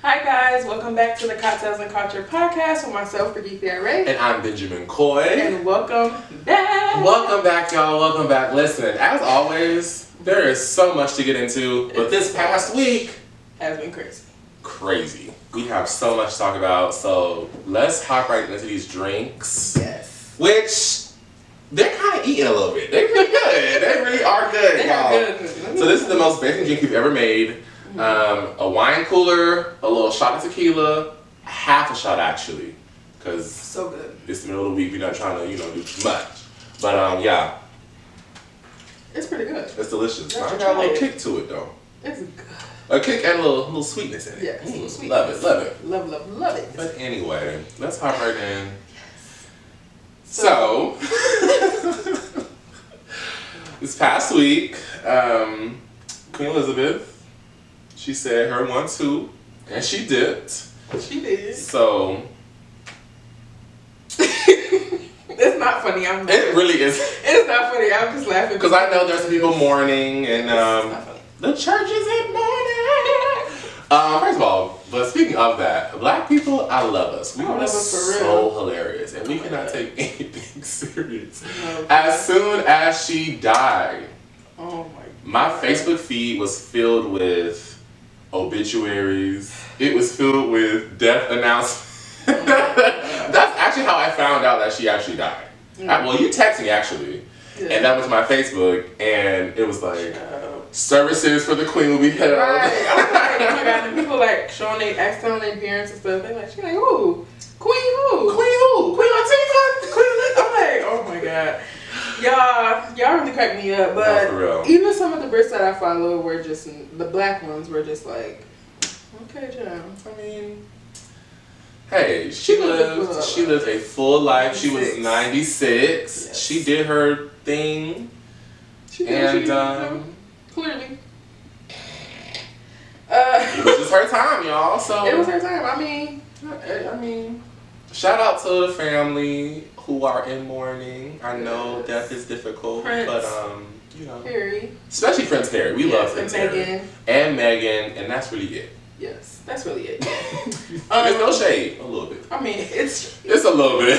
Hi guys, welcome back to the Cocktails and Culture podcast with myself, Brigethia Arai. And I'm Benjamin Coy. And welcome back. Welcome back, y'all. Welcome back. Listen, as always, there is so much to get into, but this past week has been crazy. Crazy. We have so much to talk about, so let's hop right into these drinks. Yes. Which they're kind of eating a little bit. They're really good. They really are good, y'all. Good. So this is the most basic drink you've ever made. A wine cooler, a little shot of tequila, half a shot actually, because so good. It's the middle of the week. We're not trying to, do too much. But yeah, it's pretty good. It's delicious. I got a little kick to it though. It's good. A kick and a little sweetness in it. Yes, sweetness. Love it. Love it. But anyway, let's hop right in. So this past week, Queen Elizabeth. She said her 1-2, and she dipped. She did. So it's not funny. It really is. It's not funny. I'm just laughing because I know there's people mourning, and the church is in mourning. First of all, but speaking of that, Black people, I love us. We are so hilarious, and we cannot take anything serious. No, as soon as she died, oh my Facebook feed was filled with obituaries. It was filled with death announcements. That's actually how I found out that she actually died. Well, you texted me actually, and that was my Facebook, and it was like services for the Queen will be held. Right. I was like, oh my god, and people like showing their parents and stuff. They're like, she's like, who? Queen who? Queen who? Queen Latifah? I'm like, oh my god. Y'all really cracked me up, but no, even some of the Brits that I follow were just, the Black ones were just like, okay, John. I mean, hey, she lived a full life. 96. She was 96. Yes. She did her thing. She did, clearly. It was just her time, y'all. So it was her time. I mean, shout out to the family who are in mourning. I know death is difficult, but Harry, especially Prince Harry. We love Prince Harry and Meghan, and that's really it. Yes, that's really it. There's no shade, a little bit. I mean, it's a little bit.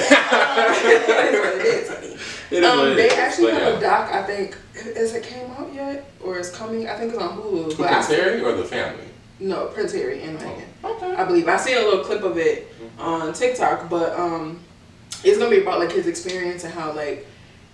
They actually have a doc. I think has it came out yet or is coming? I think it's on Hulu. Prince Harry or the family? No, Prince Harry and Meghan. Okay. I believe I seen a little clip of it on TikTok, but it's gonna be about like his experience and how like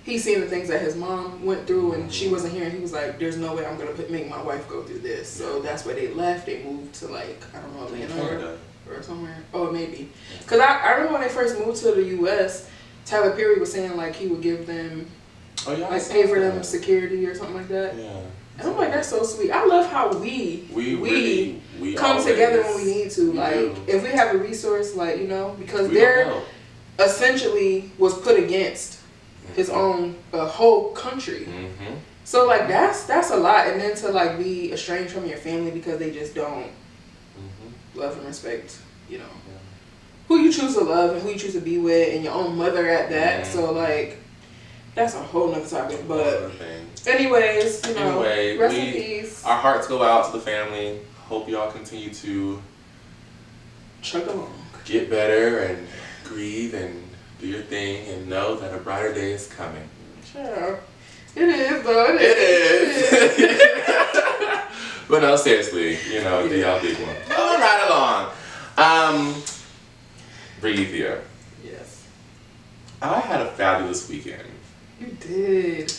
he's seen the things that his mom went through and she wasn't here, and he was like, there's no way I'm gonna make my wife go through this. So that's why they left. They moved to like, I don't know, Atlanta or somewhere. Oh, maybe. Because I remember when they first moved to the U.S., Tyler Perry was saying like he would give them like pay for them security or something like that. Yeah. And I'm like, that's so sweet. I love how we come together when we need to. Like, if we have a resource, like, because they're essentially was put against his own whole country. Mm-hmm. So like that's a lot, and then to like be estranged from your family because they just don't love and respect, who you choose to love and who you choose to be with, and your own mother at that. So like that's a whole nother topic. But anyways, rest in peace. Our hearts go out to the family. Hope y'all continue to chug along, get better, and grieve and do your thing, and know that a brighter day is coming. Sure. It is, though. It is. But no, seriously, do y'all big one. All right along. Brigethia. Yes. I had a fabulous weekend. You did.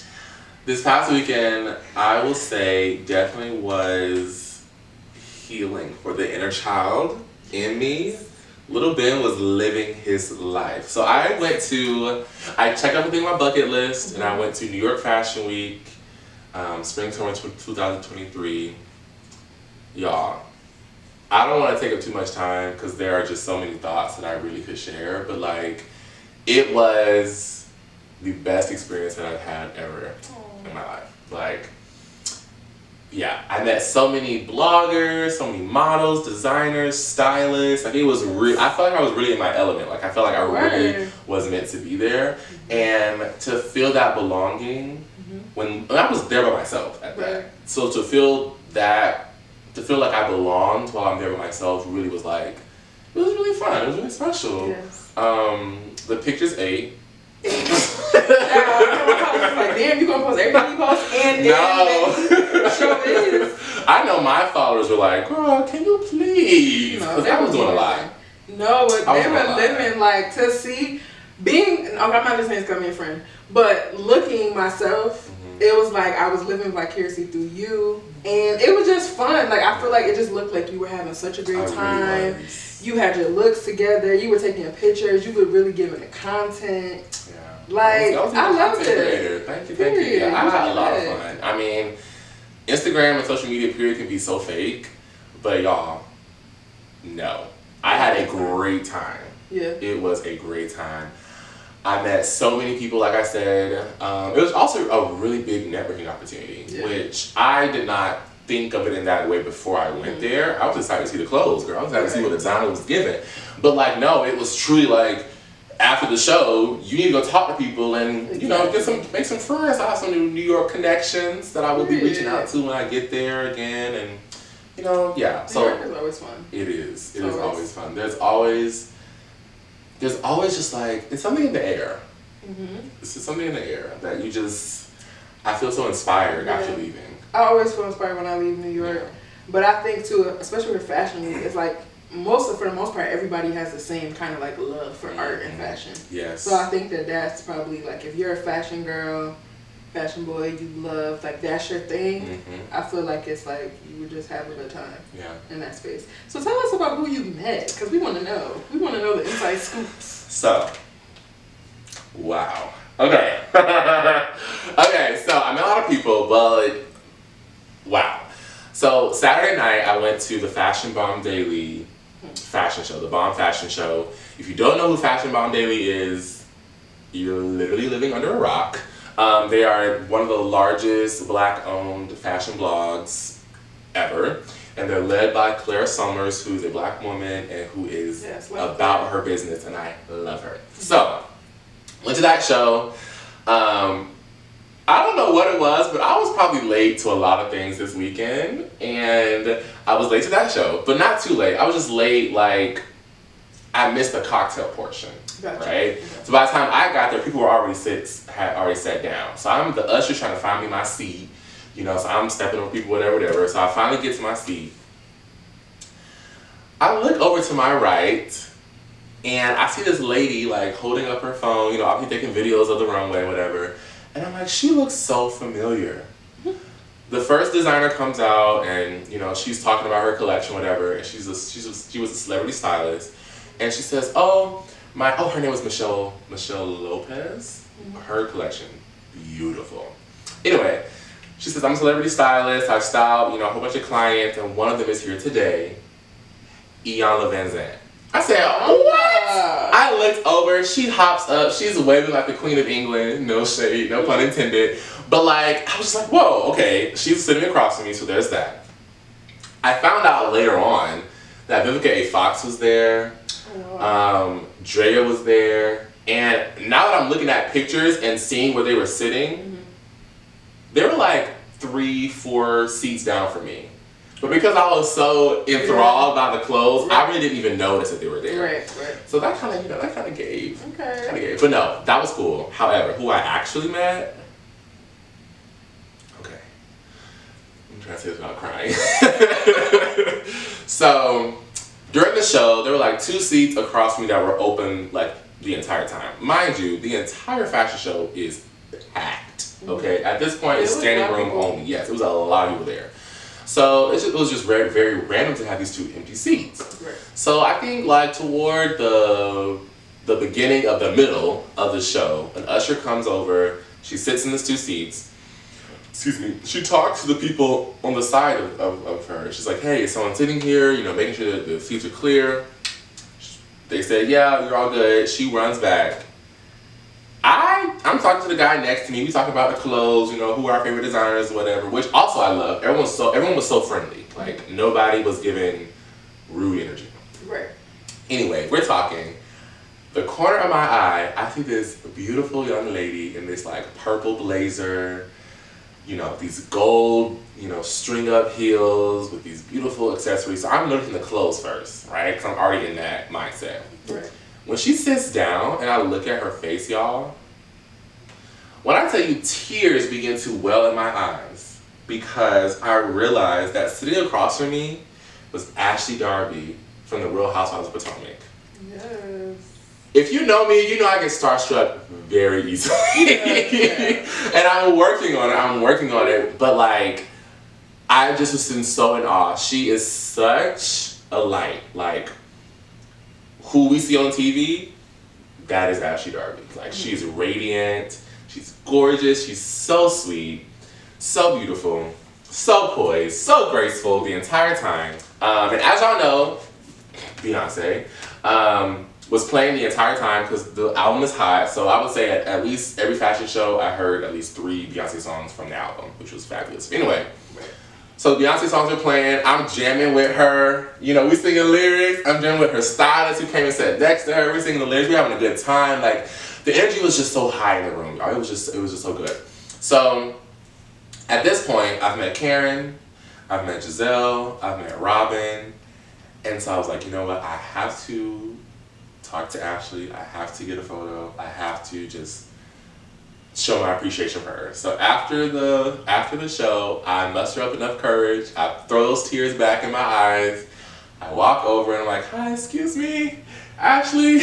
This past weekend, I will say, definitely was healing for the inner child in me. Little Ben was living his life. So I checked everything on my bucket list, and I went to New York Fashion Week, Spring Summer 2023. Y'all, I don't want to take up too much time because there are just so many thoughts that I really could share, but like, it was the best experience that I've had ever in my life. Like, yeah, I met so many bloggers, so many models, designers, stylists. Like it was really, I felt like I was really in my element. Like I felt like I really was meant to be there. And to feel that belonging when I was there by myself at that. So to feel that, to feel like I belonged while I'm there by myself really was like, it was really fun. It was really special. Yes. The pictures ate. Like, damn, you gonna post everything you post and no. show is. I know my followers were like, girl, can you please? Because I was doing a lot. No, but they were living like to see being. Okay, I'm not just saying it's coming friend, but looking myself, it was like I was living vicariously through you, and it was just fun. Like I feel like it just looked like you were having such a great time. Really you had your looks together. You were taking pictures. You were really giving the content. Yeah. Like I loved it. Thank you. Yeah, I had a lot of fun. I mean, Instagram and social media period can be so fake, but y'all, no. I had a great time. Yeah. It was a great time. I met so many people, like I said. It was also a really big networking opportunity, which I did not think of it in that way before I went there. I was excited to see the clothes, girl. I was excited to see what the designer was giving. But like, no, it was truly like, after the show, you need to go talk to people and, you know, make some friends. I have some New York connections that I will be reaching out to when I get there again. And, you know, yeah. So New York is always fun. It is. It is always fun. There's always just like, it's something in the air. It's just something in the air that you just, I feel so inspired after leaving. I always feel inspired when I leave New York. Yeah. But I think too, especially with fashion, it's like, for the most part, everybody has the same kind of like love for art and fashion. Yes. So I think that's probably like, if you're a fashion girl, fashion boy, you love, like that's your thing. I feel like it's like you were just having a time in that space. So tell us about who you met, because we want to know. We want to know the inside scoops. So, wow. Okay. Okay, so I met a lot of people, but wow. So Saturday night, I went to the Fashion Bomb Daily fashion show, the Bomb Fashion Show. If you don't know who Fashion Bomb Daily is, you're literally living under a rock. They are one of the largest Black-owned fashion blogs ever, and they're led by Claire Summers, who's a Black woman and who is about her business, and I love her. So, went to that show. I don't know what it was, but I was probably late to a lot of things this weekend, and I was late to that show, but not too late. I was just late, like, I missed the cocktail portion, right? So by the time I got there, people were had already sat down. So I'm the usher trying to find me my seat, you know, so I'm stepping over people, whatever. So I finally get to my seat. I look over to my right, and I see this lady, like, holding up her phone, you know, I'll be taking videos of the runway, whatever. And I'm like, she looks so familiar. The first designer comes out, and you know, she's talking about her collection, whatever. And she was a celebrity stylist, and she says, her name was Michelle Lopez. Her collection, beautiful. Anyway, she says, I'm a celebrity stylist. I've styled, you know, a whole bunch of clients, and one of them is here today, Ian Van Zandt. I said, what? I looked over, she hops up, she's waving like the Queen of England, no shade, no pun intended. But like, I was just like, whoa, okay. She's sitting across from me, so there's that. I found out later on that Vivica A. Fox was there, Drea was there, and now that I'm looking at pictures and seeing where they were sitting, they were like 3-4 seats down from me. But because I was so enthralled by the clothes, I really didn't even notice that they were there. Right. So that kind of, you know, gave. Okay. But no, that was cool. However, who I actually met, I'm trying to say this without crying. So, during the show, there were like 2 seats across from me that were open like the entire time. Mind you, the entire fashion show is packed. Okay, at this point, it's standing room only. Yes, it was a lot of people there. So it was just very, very random to have these 2 empty seats. Right. So I think like toward the beginning of the middle of the show, an usher comes over, she sits in these 2 seats. Excuse me. She talks to the people on the side of her. She's like, hey, is someone sitting here? You know, making sure that the seats are clear. They said, yeah, you're all good. She runs back. I I'm talking to the guy next to me. We talking about the clothes, you know, who our favorite designers, whatever. Which also I love. Everyone was so friendly. Like nobody was giving rude energy. Right. Anyway, we're talking. The corner of my eye, I see this beautiful young lady in this like purple blazer, you know, these gold, you know, string up heels with these beautiful accessories. So I'm noticing the clothes first, right? Because I'm already in that mindset. Right. When she sits down and I look at her face, y'all, when I tell you tears begin to well in my eyes because I realized that sitting across from me was Ashley Darby from the Real Housewives of Potomac. Yes. If you know me, you know I get starstruck very easily. Yeah. And I'm working on it. But like, I just was sitting so in awe. She is such a light. Like, who we see on TV, that is Ashley Darby. Like, she's radiant. She's gorgeous. She's so sweet. So beautiful. So poised. So graceful the entire time. And as y'all know, Beyonce was playing the entire time because the album is hot. So I would say at least every fashion show, I heard at least 3 Beyonce songs from the album, which was fabulous. Anyway, so Beyonce songs are playing. I'm jamming with her. You know, we singing lyrics. I'm jamming with her stylist who came and sat next to her. We singing the lyrics. We having a good time. Like, the energy was just so high in the room, y'all. It was just so good. So at this point, I've met Karen, I've met Giselle, I've met Robin, and so I was like, you know what? I have to talk to Ashley. I have to get a photo. I have to just show my appreciation for her. So after the show, I muster up enough courage. I throw those tears back in my eyes. I walk over and I'm like, hi, excuse me, Ashley.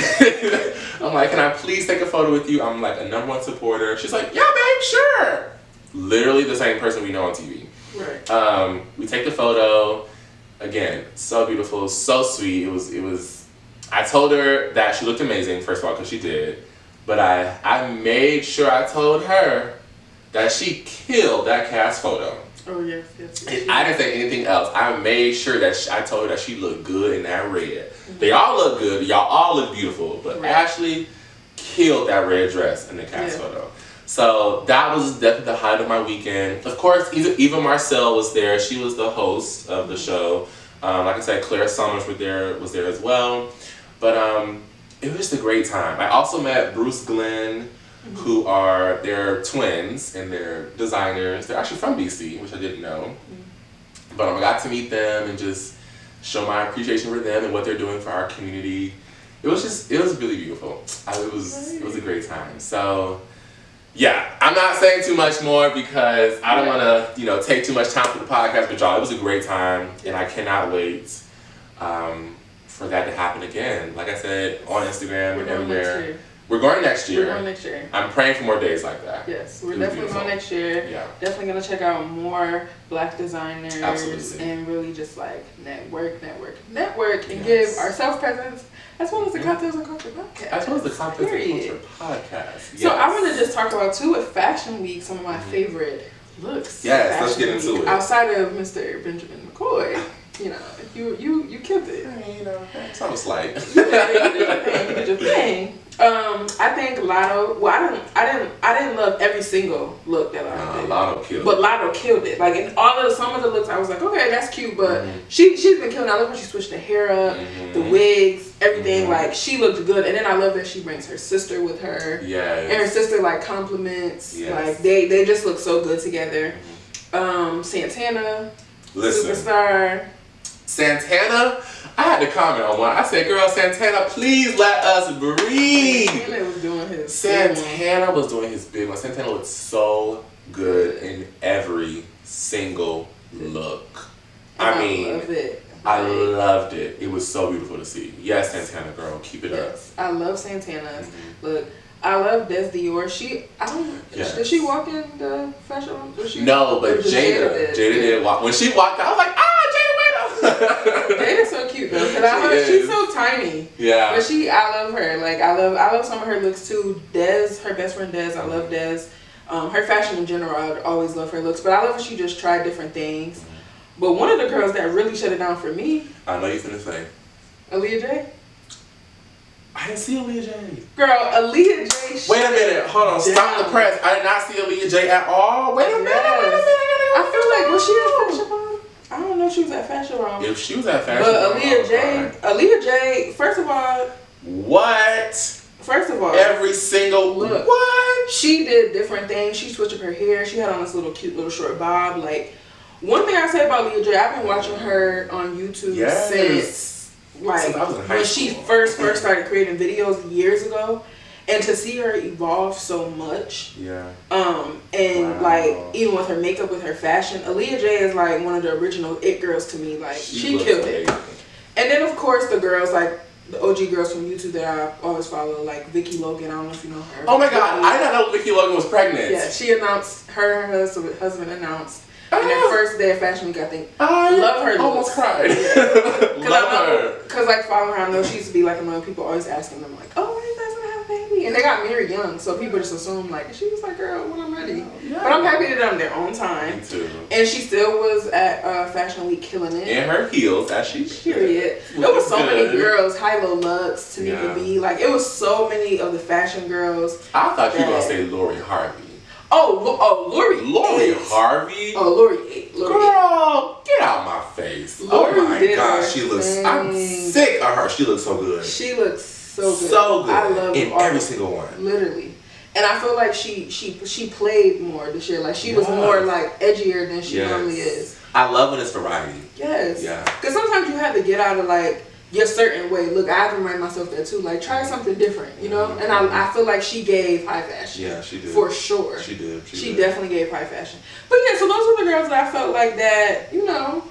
I'm like, can I please take a photo with you? I'm like a #1 supporter. She's like, yeah, babe, sure. Literally the same person we know on TV. Right. We take the photo. Again, so beautiful, so sweet. It was. I told her that she looked amazing, first of all, because she did. But I made sure I told her that she killed that cast photo. Oh, yes. And I didn't say anything else. I made sure that I told her that she looked good in that red. Mm-hmm. They all look good. Y'all all look beautiful. But right. Ashley killed that red dress in the cast photo. So that was definitely the highlight of my weekend. Of course, Eva Marcel was there. She was the host of the show. Like I said, Claire Summers was there as well. But it was just a great time. I also met Bruce Glenn, who they're twins and they're designers. They're actually from BC, which I didn't know. But I got to meet them and just show my appreciation for them and what they're doing for our community. It was really beautiful. It was a great time. So yeah, I'm not saying too much more because I don't want to, take too much time for the podcast, but y'all, it was a great time and I cannot wait for that to happen again. Like I said, on Instagram and everywhere. We're going next year. I'm praying for more days like that. Yes, we're definitely going next year. Yeah. Definitely going to check out more Black designers. Absolutely. And really just like network and give ourselves presents as well as the Cocktails and Culture podcast. As well as the Cocktails and Culture podcast. Yes. So I want to just talk about too with Fashion Week, some of my favorite looks. Yes, let's get into it. Outside of Mr. Benjamin McCoy. You killed it. I mean, it's almost like you did your thing. I think Lotto. Well, I didn't love every single look that I did. Lotto killed. But Lotto killed it. Like in some of the looks, I was like, okay, that's cute. But she's been killing. I love when she switched the hair up, the wigs, everything. Like she looked good. And then I love that she brings her sister with her. Yeah. And her sister like compliments. Yes. Like they just look so good together. Santana, superstar. Santana, I had to comment on one. I said, girl, Santana, please let us breathe. Santana was doing his big one. Santana looked so good in every single look. I loved it. It was so beautiful to see. Yes, Santana, girl, keep it up. I love Santana. Look, I love Des Dior. Did she walk in the fashion room? No, but Jada did walk. When she walked out, I was like, Jada's so cute though, because she's so tiny. Yeah. But I love her. Like I love some of her looks too. Des, her best friend Des, I love Des. Her fashion in general, I always love her looks. But I love when she just tried different things. But one of the girls that really shut it down for me. I know you're gonna say. Aaliyah J. I didn't see Aaliyah J. Girl, Aaliyah J. Wait a minute. Hold on, stop the press. I did not see Aaliyah J at all. Wait a minute. I feel like, was she at Fashion Bomb? I don't know if she was at Fashion Bomb. If she was at Fashion Bomb. But Aaliyah J, first of all. What? First of all. Every single look. What? She did different things. She switched up her hair. She had on this little cute little short bob. Like, one thing I say about Aaliyah J, I've been watching her on YouTube since when she first started creating videos years ago. And to see her evolve so much, and like even with her makeup, with her fashion, Aaliyah J is like one of the original it girls to me. Like she killed it. And then of course the girls, like the OG girls from YouTube that I always follow, like Vicky Logan. I don't know if you know her. Oh my God, I didn't know Vicky Logan was pregnant. Yeah, she announced, her and her husband announced. And their first day of Fashion Week, I think. I love her. Almost cried. Because like following her, I know she used to be like annoying people always asking them like, oh, when are you guys gonna have a baby? And they got married young, so people just assume like she was like, girl, when I'm ready. Yeah. But I'm happy they did on their own time. Me too. And she still was at Fashion Week killing it. In her heels, as she period. There was so many girls, Hilo Lux, Tanika B. Like it was so many of the fashion girls. I thought you were gonna say Lori Harvey. Lori Harvey. Lori. Girl, get out my face. Lori, oh my God, she looks. I'm sick of her. She looks so good. She looks so good. So good. I love in every single one. Literally. And I feel like she played more this year. Like she was more like edgier than she normally is. I love when it's variety. Yes. Yeah. Because sometimes you have to get out of like your certain way. Look, I have to remind myself that too. Like try something different, you know. And I feel like she gave high fashion. Yeah, she did. For sure. She did. She definitely gave high fashion. But yeah, so those were the girls that I felt like that, you know.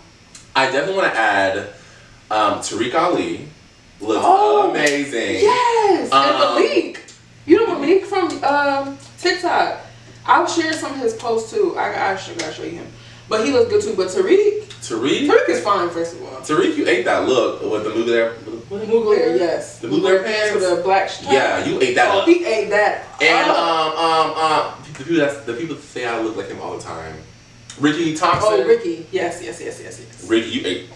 I definitely want to add Tariq Ali looks amazing. Yes. And Malik. You know Malik from TikTok. I'll share some of his posts too. I gotta show you him. But he looks good too. But Tariq is fine, first of all. Tariq, you ate that look with the Mugler, yes. The Mugler pants with the black strap. Yeah, you ate that up. He ate that. And the people say I look like him all the time. Ricky Thompson. Oh, Ricky. Yes. Ricky, you ate.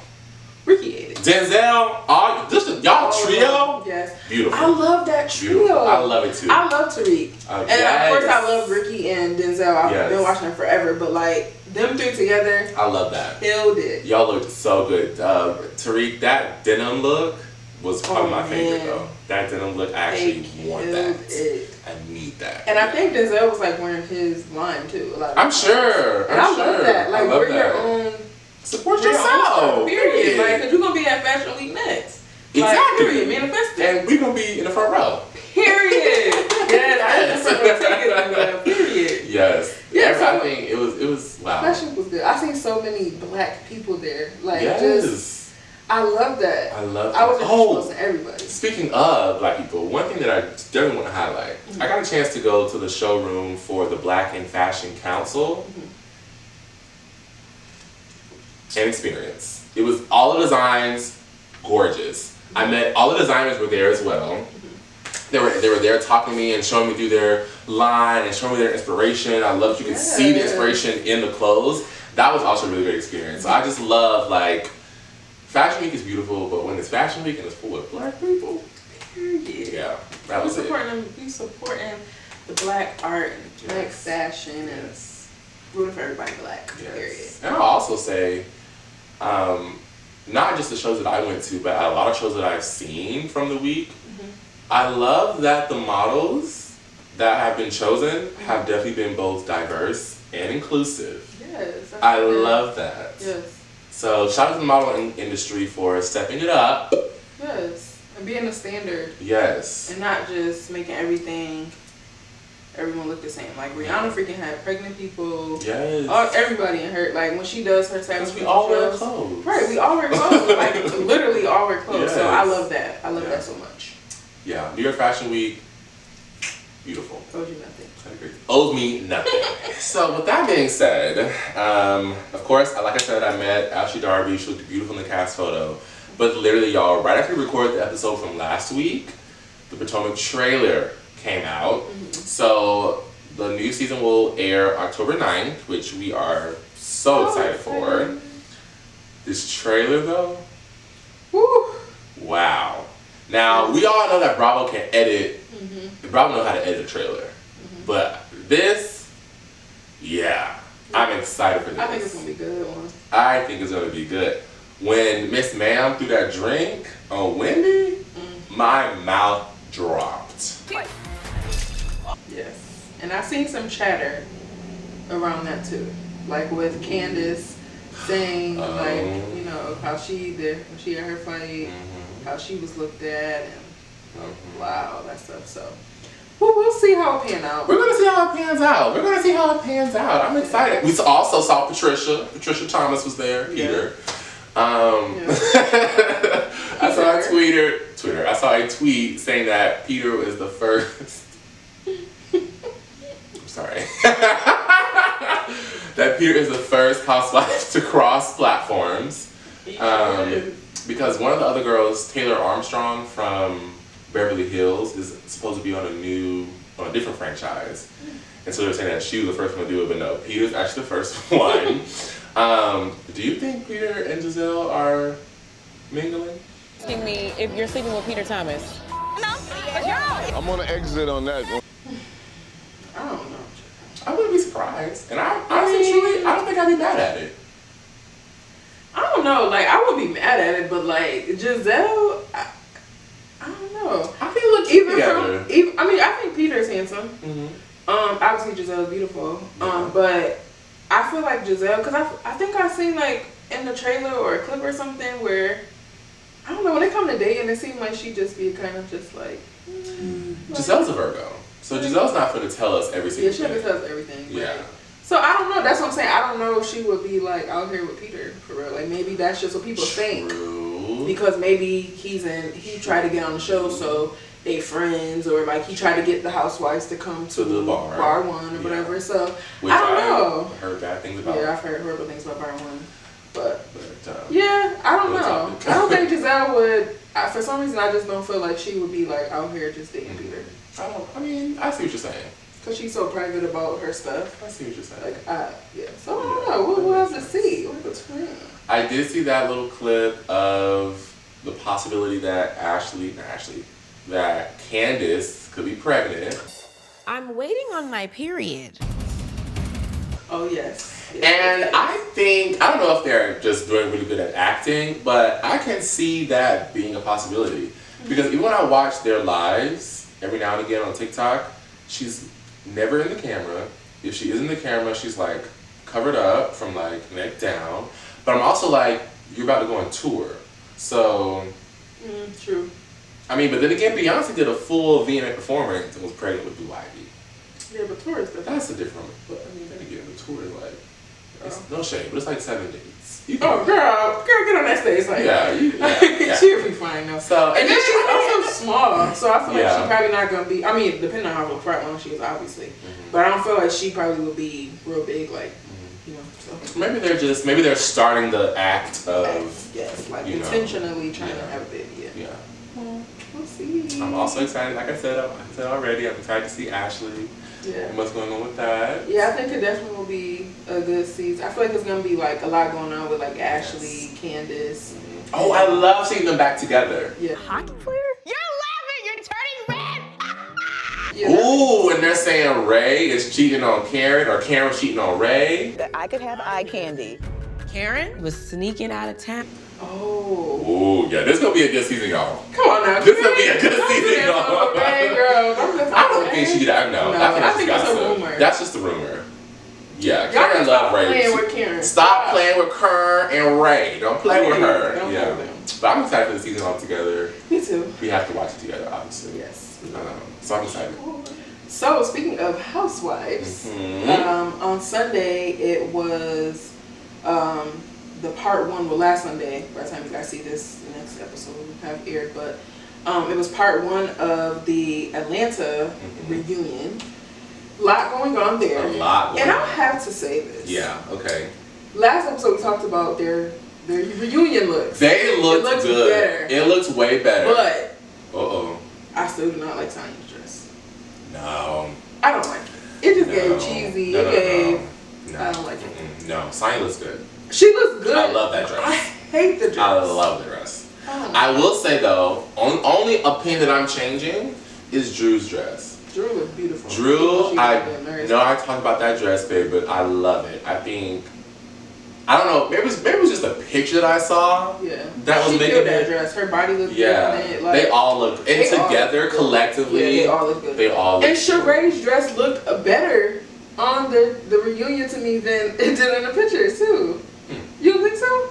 Ricky ate it. Denzel, y'all trio. Yes. Beautiful. I love that trio. Beautiful. I love it too. I love Tariq. And of course I love Ricky and Denzel. I've been watching them forever, but like them three together. I love that. Killed it. Y'all looked so good. Tariq, that denim look was probably my favorite though. That denim look, I actually want that. I need that. And I think Denzel was like wearing his line too. I'm sure. And I love that. Like we're your own. Support yourself. Period. Like, cause you're gonna be at Fashion Week next. Exactly. Like, period. Manifest it. And we're gonna be in the front row. Period. Yes. I just ticket. Period. Yes. Yeah. I think it was wow. Fashion was good. I seen so many black people there. Like yes. I love that. I love that. I was exposed to everybody. Speaking of black people, one thing that I definitely want to highlight. I got a chance to go to the showroom for the Black in Fashion Council. And experience. It was all the designs, gorgeous. I met all the designers were there as well. They were there talking to me and showing me through their line and showing me their inspiration. I love that you could see the inspiration in the clothes. That was also a really great experience. So I just love like Fashion Week is beautiful, but when it's Fashion Week and it's full of black people, yeah, that was it. We supporting the black art, and black fashion, and rooting for everybody black. Period. And I'll also say. Not just the shows that I went to, but a lot of shows that I've seen from the week. I love that the models that have been chosen have definitely been both diverse and inclusive. Yes. I love that. Yes. So shout out to the modeling industry for stepping it up. Yes. And being a standard. Yes. And not just making everyone look the same. Like Rihanna freaking had pregnant people. Yes. Everybody in her, like when she does her type of we all wear clothes. Right, we all wear clothes. Like literally all wear clothes. Yes. So I love that. I love that so much. Yeah. New York Fashion Week, beautiful. Owes you nothing. Owes me nothing. So with that being said, of course, like I said, I met Ashley Darby. She looked beautiful in the cast photo. But literally, y'all, right after we recorded the episode from last week, the Potomac trailer came out. So the new season will air October 9th, which we are so excited for. This trailer though, wow. Now we all know that Bravo can edit. Bravo know how to edit a trailer. But this, yeah, I'm excited for this. I think it's gonna be a good one. I think it's gonna be good. When Miss Ma'am threw that drink on Wendy, my mouth dropped. Yes, and I've seen some chatter around that too, like with Candace saying like, you know, how she did when she had her fight, how she was looked at, and wow, that stuff. So we'll see how it pans out. We're gonna see how it pans out. We're gonna see how it pans out. I'm excited. We also saw Patricia. Patricia Thomas was there. Peter. I saw a Twitter. I saw a tweet saying that Peter was the first. I'm sorry. That Peter is the first housewife to cross platforms. Because one of the other girls, Taylor Armstrong from Beverly Hills, is supposed to be on a different franchise. And so they're saying that she was the first one to do it, but no, Peter's actually the first one. Do you think Peter and Giselle are mingling? Asking me if you're sleeping with Peter Thomas. No. I'm gonna exit on that. I don't know. I wouldn't be surprised. And I honestly, truly, I don't think I'd be mad at it. I don't know. Like, I wouldn't be mad at it, but like Giselle, I don't know. I think look cute together. I mean, I think Peter's handsome. Obviously Giselle's beautiful. But I feel like Giselle, because I think I seen like in the trailer or a clip or something where, I don't know, when they come to dating, it seems like she just be kind of just like. Giselle's a Virgo. So Giselle's not going to tell us every single thing. Yeah, she'll tell us everything. Yeah. Right? So I don't know. That's what I'm saying. I don't know if she would be like out here with Peter for real. Like maybe that's just what people think. Because maybe he tried to get on the show, so they friends, or like he tried to get the housewives to come to the bar one or whatever. So which I don't know. Heard bad things about. Yeah, I've heard horrible things about bar one. But yeah, I don't know. I don't think Giselle would. For some reason, I just don't feel like she would be like out here just dating Peter. I see what you're saying. Cause she's so private about her stuff. I see what you're saying. Like, yeah. So I don't know. We'll have to see. I did see that little clip of the possibility that that Candace could be pregnant. I'm waiting on my period. Oh yes. And I don't know if they're just doing really good at acting, but I can see that being a possibility. Because even when I watch their lives, every now and again on TikTok, she's never in the camera. If she is in the camera, she's like covered up from like neck down. But I'm also like, you're about to go on tour. So. True. I mean, but then again, Beyonce did a full VMA performance and was pregnant with Blue Ivy. Yeah, but tour is different. That's a different, but I mean, then again, the tour is like, it's no shame, but it's like 7 days. Girl, get on that stage. Like, yeah. She'll be fine though. So, and then she's also small, so I feel like Yeah. she's probably not gonna be. I mean, depending on how far along she is, obviously. But I don't feel like she probably will be real big, like you know. So maybe they're starting the act of like intentionally trying to have a baby. Yeah. We'll see. I'm also excited. Like I said already, I'm excited to see Ashley. Yeah. And what's going on with that? Yeah, I think it definitely will be a good season. I feel like there's gonna be like a lot going on with like Ashley, Candace. Oh, I love seeing them back together. Yeah. Hockey player? You're laughing. You're turning red. Yeah. Ooh, and they're saying Ray is cheating on Karen, or Karen's cheating on Ray. I could have eye candy. Karen was sneaking out of town. Oh. Ooh, yeah, this gonna be a good season, y'all. Come on now. This gonna be a good season, y'all. Hey, girl. I don't think she did. I know. No, I think it's a rumor. That's just a rumor. Yeah, Y'all Karen love Ray. Playing with Karen. Stop playing with Karen and Ray. Don't play with her. Don't yeah. play with them. But I'm excited for the season all together. Me too. We have to watch it together, obviously. Yes. So I'm excited. So speaking of housewives, on Sunday it was the part one. Well, last Sunday. By the time you guys see this, the next episode will have aired. But it was part one of the Atlanta reunion. A lot going on there. A lot going and on. I have to say this. Yeah. Okay. Last episode we talked about their reunion looks. They looked good. Better. It looks way better. But I still do not like Tanya's dress. No. I don't like it. It just gave cheesy. No. I don't like it. No. Sonya looks good. She looks good. I love that dress. I hate the dress. I love the dress. I will say though, only opinion that I'm changing is Drew's dress. Drew looked beautiful. Drew, I know I talked about that dress, babe, but I love it. I think, I don't know, maybe it was just a picture that I saw. Yeah. That was she making killed that dress. Her body looked good. Yeah. Like, they all look, and together, collectively, yeah, they all look good. They all look and Sheree's dress looked better on the reunion to me than it did in the pictures, too. You don't think so?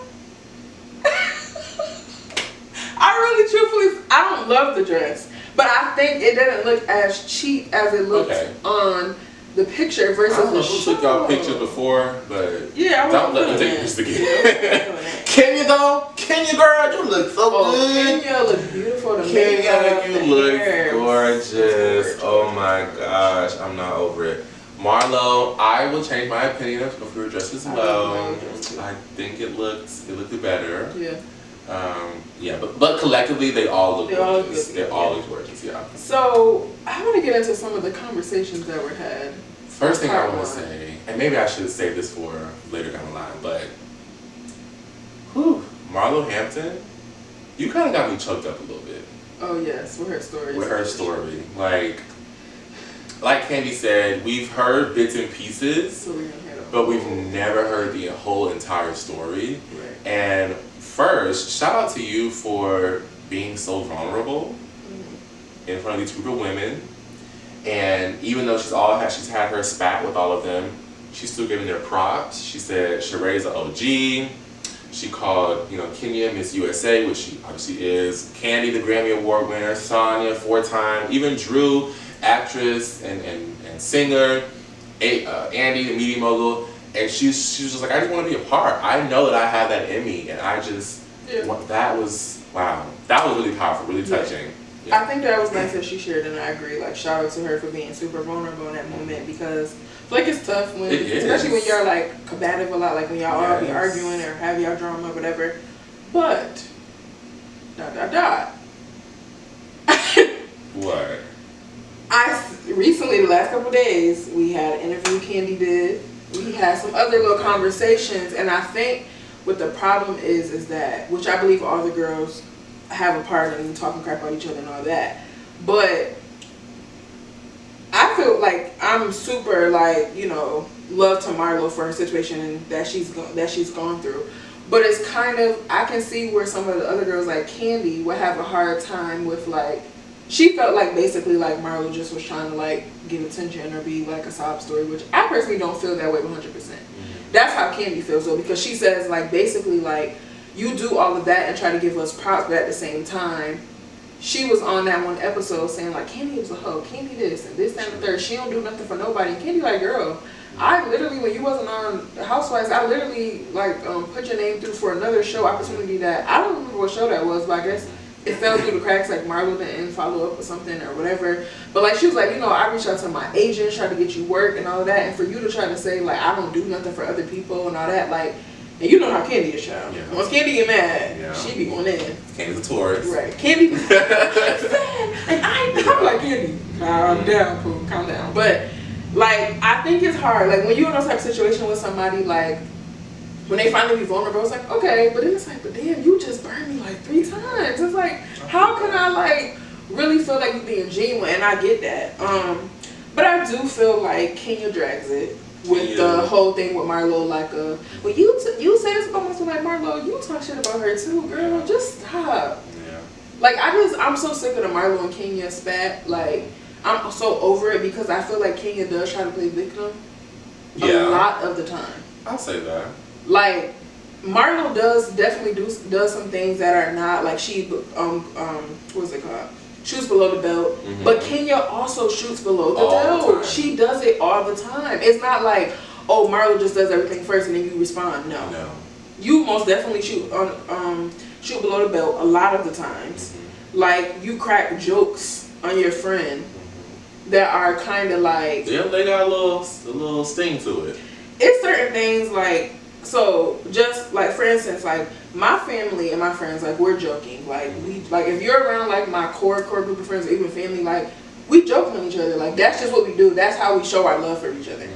I really, truthfully, I don't love the dress, but I think it didn't look as cheap as it looked on the picture versus I don't know the who show. took y'all pictures before, but yeah, don't let me take pictures again. Kenya though, Kenya girl, you look so good. Kenya looked beautiful. Kenya, you look gorgeous. Oh my gosh, I'm not over it. Marlo, I will change my opinion of your dress as well. I think it looked better. Yeah. Yeah, but collectively they all look gorgeous. They all look gorgeous, yeah. So I want to get into some of the conversations that were had. First thing I want to say, and maybe I should save this for later down the line, but Marlo Hampton, you kind of got me choked up a little bit. Oh yes, with her story. With her story, like Candy said, we've heard bits and pieces, but we've never heard the whole entire story. Right. And first, shout out to you for being so vulnerable in front of these group of women. And even though she's had her spat with all of them, she's still giving their props. She said Sheree's an OG. She called, Kenya Miss USA, which she obviously is. Candy, the Grammy Award winner. Sonya, 4-time. Even Drew, actress and singer. Andy, the media mogul. And she was just like, I just want to be a part. I know that I have that in me, and I just, that was, wow. That was really powerful, really touching. Yeah. I think that was nice that she shared, and I agree. Like, shout out to her for being super vulnerable in that moment, because I feel like it's tough when, especially when y'all like combative a lot, like when y'all all be arguing or have y'all drama or whatever. But, What? Recently, the last couple of days, we had an interview Candy did. We had some other little conversations, and I think what the problem is that, which I believe all the girls have a part in talking crap about each other and all that, but I feel like I'm super love to Marlo for her situation that she's gone through, but it's kind of, I can see where some of the other girls like Candy would have a hard time with she felt like basically like Marlo just was trying to get attention or be like a sob story, which I personally don't feel that way 100%. That's how Candy feels though, because she says basically you do all of that and try to give us props, but at the same time, she was on that one episode saying Candy was a hoe, Candy this and this, that, and the third. She don't do nothing for nobody. And Candy girl, I literally, when you wasn't on Housewives, I literally put your name through for another show opportunity that I don't remember what show that was, but I guess it fell through the cracks, Marlo didn't follow up or something or whatever. But she was I reached out to my agent, tried to get you work and all that, and for you to try to say I don't do nothing for other people and all that, and you know how Candy is, child. Yeah. Once Candy get mad, she be going in. Candy's a tourist. Right. Candy and I'm like, Candy, calm down, Pooh, calm down. But I think it's hard. When you're in those type of situation with somebody, when they finally be vulnerable, it's okay, but then it's but damn, you just burned me 3 times. It's how can I really feel like you being genuine? And I get that. But I do feel Kenya drags it with the whole thing with Marlo. Well, you say this about myself, Marlo, you talk shit about her too, girl. Just stop. Yeah. I'm so sick of the Marlo and Kenya spat. I'm so over it because I feel like Kenya does try to play victim a lot of the time. I'll say that. Marlo does definitely does some things that are not she what's it called? Shoots below the belt. But Kenya also shoots below the belt. She does it all the time. It's not Marlo just does everything first and then you respond. No. You most definitely shoot below the belt a lot of the times. You crack jokes on your friend that are kind of they got a little sting to it. It's certain things so just for instance, my family and my friends, we're joking. We if you're around my core group of friends or even family, we joke on each other. That's just what we do. That's how we show our love for each other.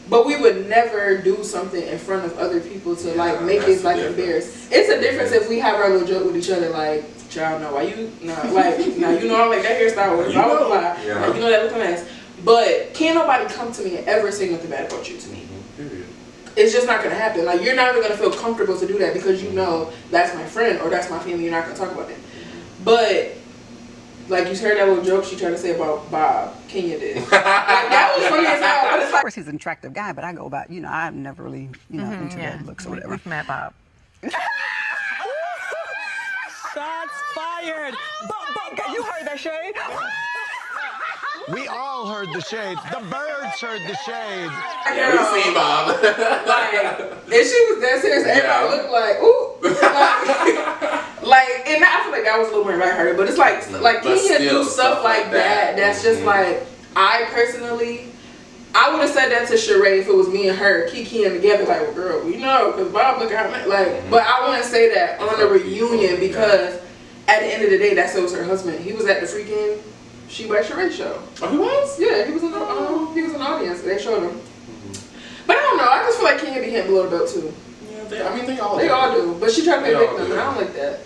But we would never do something in front of other people to like make it like embarrassed. It's a difference if we have our little joke with each other, like, child, no, why you, no, like, now you know I like that hairstyle, or blah, blah, blah. Yeah. Like, you know that looking nice. But can't nobody come to me and ever say nothing bad about you to me. It's just not gonna happen. Like, you're not even gonna feel comfortable to do that because you know that's my friend or that's my family. You're not gonna talk about them. But like, you heard that little joke she tried to say about Bob. Kenya did. Like, that was funny as hell. But it's like, Of course, he's an attractive guy, but I go about, you know, I'm never really, you know, into that looks or whatever. We've met Bob. Shots fired. You heard that, Shade? We all heard the shade. The birds heard the shade. Yeah, we seen Bob. like, if she was that serious, everybody looked like, ooh. Like, and I feel like that was a little more lighthearted, but it's like Kenya do stuff like that. That's just like, I personally, I would have said that to Sheree if it was me and her kikiing together, like, well, girl, we know, because Bob look at me, like, but I wouldn't say that on a reunion because at the end of the day, that was her husband. He was at the freaking She by Sheree show. Oh, he was? Yeah, he was in the audience. They showed him. But I don't know. I just feel like Kenya be hitting below the belt too. Yeah, they all do. But she tried to play victim, and I don't like that.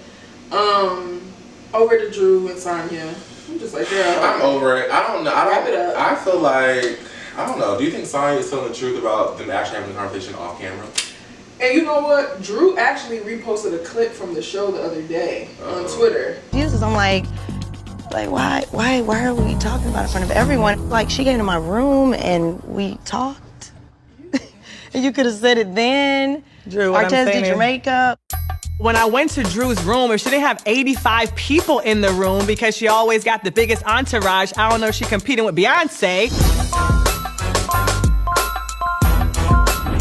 Over to Drew and Sonya. I'm just like, girl. I'm over it. I don't know. Wrap it up. I feel like, I don't know. Do you think Sonya is telling the truth about them actually having a conversation off camera? And you know what? Drew actually reposted a clip from the show the other day on Twitter. I'm like why are we talking about it in front of everyone? Like, she came to my room and we talked. And you could have said it then. Drew, what Artez did your makeup. When I went to Drew's room, if she didn't have 85 people in the room because she always got the biggest entourage, I don't know if she's competing with Beyonce.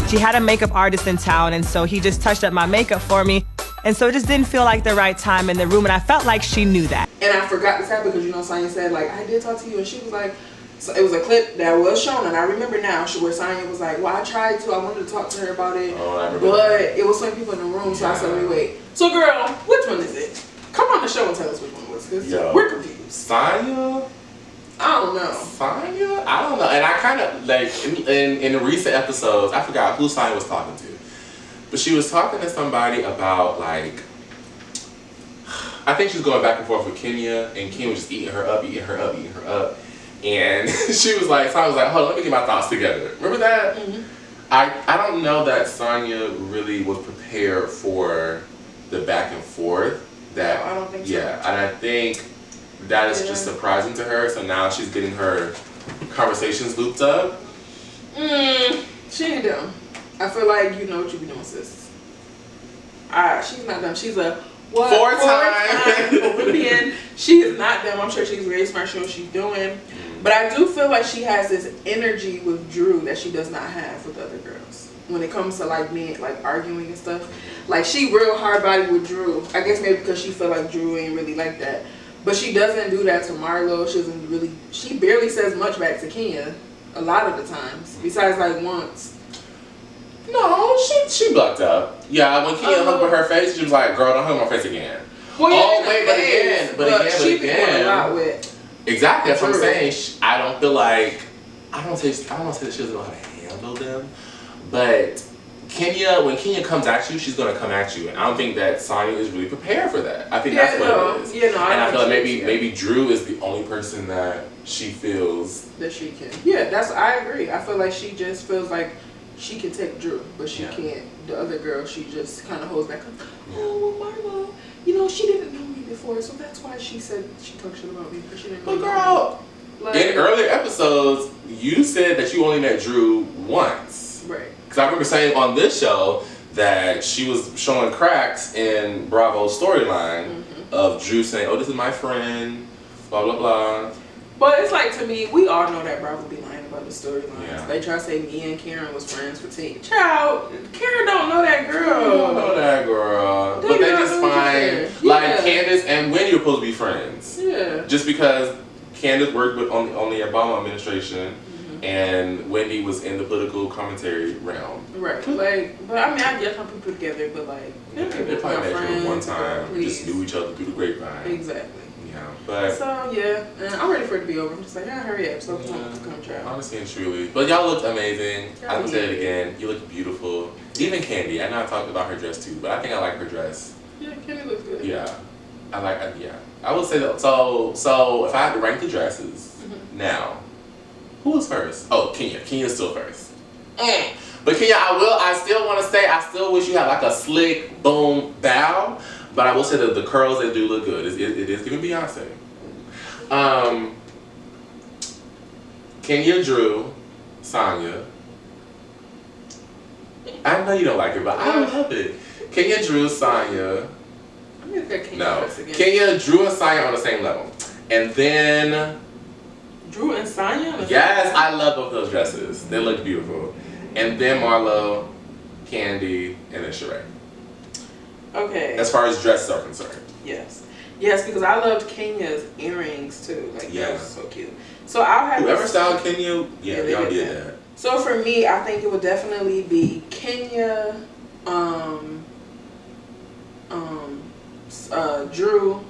She had a makeup artist in town, and so he just touched up my makeup for me. And so it just didn't feel like the right time in the room, and I felt like she knew that. And I forgot this happened because, you know, Sonya said, like, I did talk to you, and she was like, so it was a clip that was shown, and I remember now, where Sonya was like, well, I tried to, I wanted to talk to her about it, but it was so many people in the room, so I said, let me wait. So, girl, which one is it? Come on the show and tell us which one it was, because we're confused. Sonya? I don't know. Sonya? I don't know. And I kind of, like, in the recent episodes, I forgot who Sonya was talking to. But she was talking to somebody about, like, I think she was going back and forth with Kenya, and Kenya was just eating her up. And she was like, Sonya was like, hold on, let me get my thoughts together. Remember that? Mm-hmm. I don't know that Sonya really was prepared for the back and forth. That, no, I don't think so. Yeah, and I think that is just surprising to her. So now she's getting her conversations looped up. She ain't dumb. I feel like you know what you be doing, sis. She's not dumb. She's a four-time Olympian. She is not dumb. I'm sure she's very smart. She knows what she's doing. But I do feel like she has this energy with Drew that she does not have with other girls. When it comes to like me, like arguing and stuff. Like, she real hard-bodied with Drew. I guess maybe because she feel like Drew ain't really like that. But she doesn't do that to Marlo. She barely says much back to Kenya a lot of the times. Besides like once. No, she bucked up. Yeah, when Kenya hugged with her face, she was like, girl, don't hug my face again. Well, yeah, but again. A lot with exactly, that's what I'm saying. I don't feel like, I don't want to say that she doesn't know how to handle them, but when Kenya comes at you, she's going to come at you. And I don't think that Sonya is really prepared for that. I think that's what it is. Yeah, no, and I feel like maybe Drew is the only person that she feels that she can. Yeah, I agree. I feel like she just feels like she can take Drew, but she can't. The other girl, she just kind of holds back. Oh, well, Marlo, you know, she didn't know me before, so that's why she said she talked shit about me, because she didn't know me. But girl, in earlier episodes, you said that you only met Drew once. Right. Because I remember saying on this show that she was showing cracks in Bravo's storyline of Drew saying, oh, this is my friend, blah, blah, blah. But it's like, to me, we all know that Bravo be lying about the storylines. Yeah. They try to say me and Karen was friends for 10. Child, Karen don't know that girl. Don't know that girl. But they just find, like, Candace and Wendy are supposed to be friends. Yeah. Just because Candace worked on the Obama administration and Wendy was in the political commentary realm. Right. Like, but I mean, I guess how people put together, but like, They probably met you one time, just knew each other through the grapevine. Exactly. anyhow. But so yeah, and I'm ready for it to be over. I'm just like, hurry up, so come try. Honestly and truly, but y'all looked amazing. Yeah, I would say it again. You look beautiful. Even Candy. I know I talked about her dress too, but I think I like her dress. Yeah, Candy looks good. Yeah, I like. Yeah, I would say that. So if I had to rank the dresses now, who was first? Oh, Kenya. Kenya's still first. But Kenya, I still want to say, I still wish you had like a slick, boom, bow. But I will say that the curls, they do look good. It is giving Beyonce. Kenya Drew, Sonya. I know you don't like it, but I love it. Kenya Drew, Sonya. I'm gonna get Kenya No. first again. Kenya, Drew, and Sonya on the same level. And then... Drew and Sonya? Yes, I love both those dresses. They look beautiful. And then Marlo, Candy, and then Sheree. Okay. As far as dresses are concerned. Yes. Yes, because I loved Kenya's earrings too. Like, Yeah. that was so cute. So I'll have Whoever this- styled Kenya, they y'all did that. So for me, I think it would definitely be Kenya, Drew,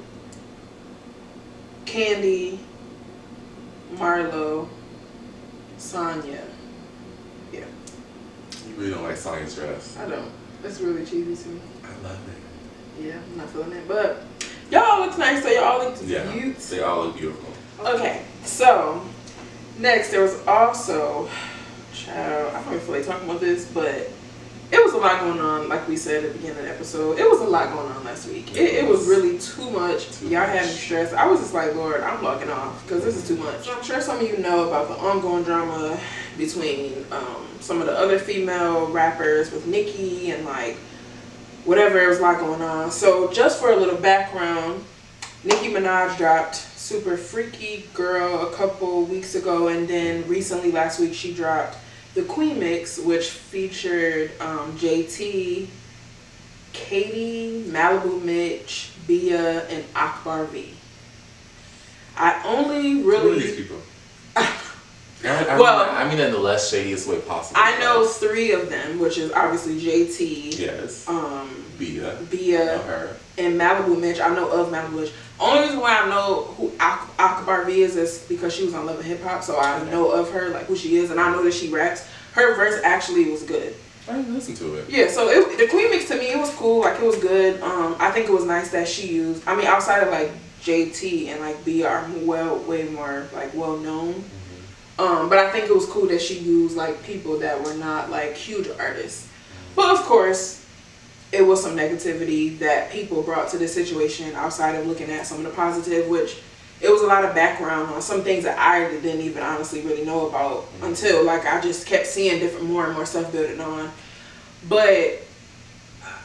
Candy, Marlo, Sonya. Yeah. You really don't like Sonya's dress. I don't. It's really cheesy to me. I love it. Yeah, I'm not feeling it. But y'all look nice, so y'all look cute. They all look beautiful. Okay, so next there was also, child, I don't even feel like talking about this, but it was a lot going on, like we said at the beginning of the episode. It was a lot going on last week. It was really too much. Y'all had me stressed. I was just like, Lord, I'm logging off because this is too much. I'm sure some of you know about the ongoing drama between some of the other female rappers with Nicki and like whatever. There was a lot going on. So just for a little background, Nicki Minaj dropped Super Freaky Girl a couple weeks ago, and then recently last week she dropped the Queen Mix, which featured JT, Katie, Malibu Mitch, Bia, and Akbar V. I only really... Who are these people? Well, I mean in the less shadiest way possible. I know three of them, which is obviously JT, Yes. Bia. Bia, Know her. and Malibu Mitch. I know of Malibu Mitch. Only reason why I know who Akbar V is because she was on Love and Hip Hop, so I know of her, like who she is, and I know that she raps. Her verse actually was good. I didn't listen to it. Yeah, so the Queen Mix to me, it was cool, like it was good. I think it was nice that she used, I mean, outside of like JT and like Bia are way more like well known. But I think it was cool that she used like people that were not like huge artists. But of course, it was some negativity that people brought to this situation outside of looking at some of the positive, which it was a lot of background on some things that I didn't even honestly really know about until like I just kept seeing more and more stuff building on. But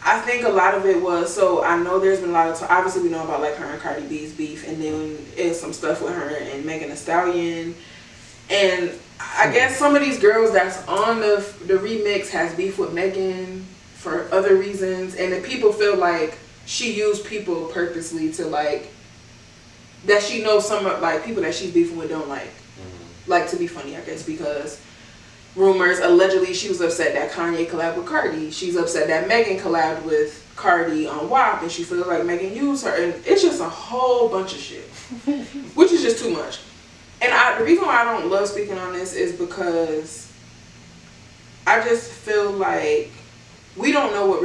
I think a lot of it was, so I know there's been a lot of obviously we know about like her and Cardi B's beef, and then it's some stuff with her and Megan Thee Stallion. And I guess some of these girls that's on the remix has beef with Megan for other reasons, and then people feel like she used people purposely to like, that she knows some of like people that she's beefing with don't like to be funny, I guess, because rumors allegedly she was upset that Kanye collabed with Cardi. She's upset that Megan collabed with Cardi on WAP, and she feels like Megan used her, and it's just a whole bunch of shit, which is just too much. And the reason why I don't love speaking on this is because I just feel like we don't know what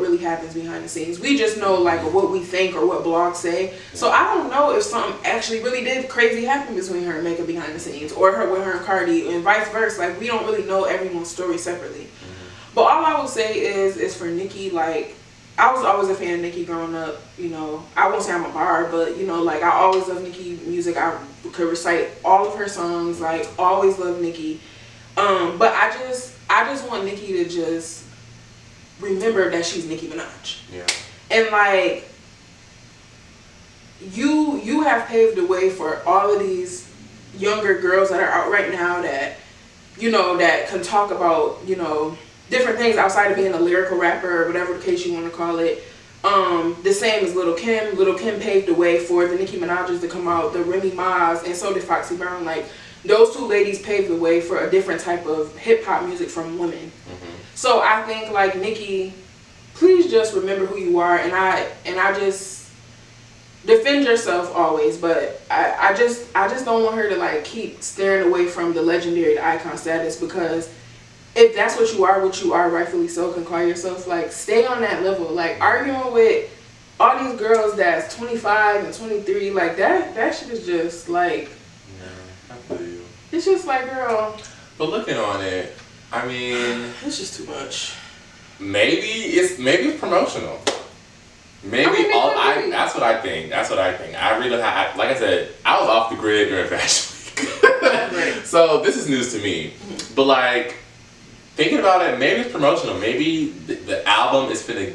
really happens behind the scenes. We just know like what we think or what blogs say. So I don't know if something actually really did crazy happen between her and Megan behind the scenes, or with her and Cardi, and vice versa. Like we don't really know everyone's story separately. But all I will say is for Nicki, like I was always a fan of Nicki growing up. You know, I won't say I'm a bar, but you know, like I always loved Nicki music. I could recite all of her songs. Like always loved Nicki. But I just want Nicki to just remember that she's Nicki Minaj. Yeah. And like you have paved the way for all of these younger girls that are out right now that, you know, that can talk about, you know, different things outside of being a lyrical rapper or whatever the case you want to call it. The same as Lil' Kim. Lil' Kim paved the way for the Nicki Minaj's to come out, the Remy Ma's, and so did Foxy Brown. Like those two ladies paved the way for a different type of hip hop music from women. So I think like Nicki, please just remember who you are, and I just defend yourself always, but I just don't want her to like keep staring away from the legendary, the icon status, because if that's what you are, rightfully so, can call yourself, like, stay on that level. Like, arguing with all these girls that's 25 and 23, like, that shit is just, like... Yeah, I feel you. It's just like, girl... But looking on it, I mean... It's just too much. Maybe it's promotional. Maybe that's what I think. I really, like I said, I was off the grid during Fashion Week. Right. So this is news to me. But, like... Thinking about it, maybe it's promotional. Maybe the album is finna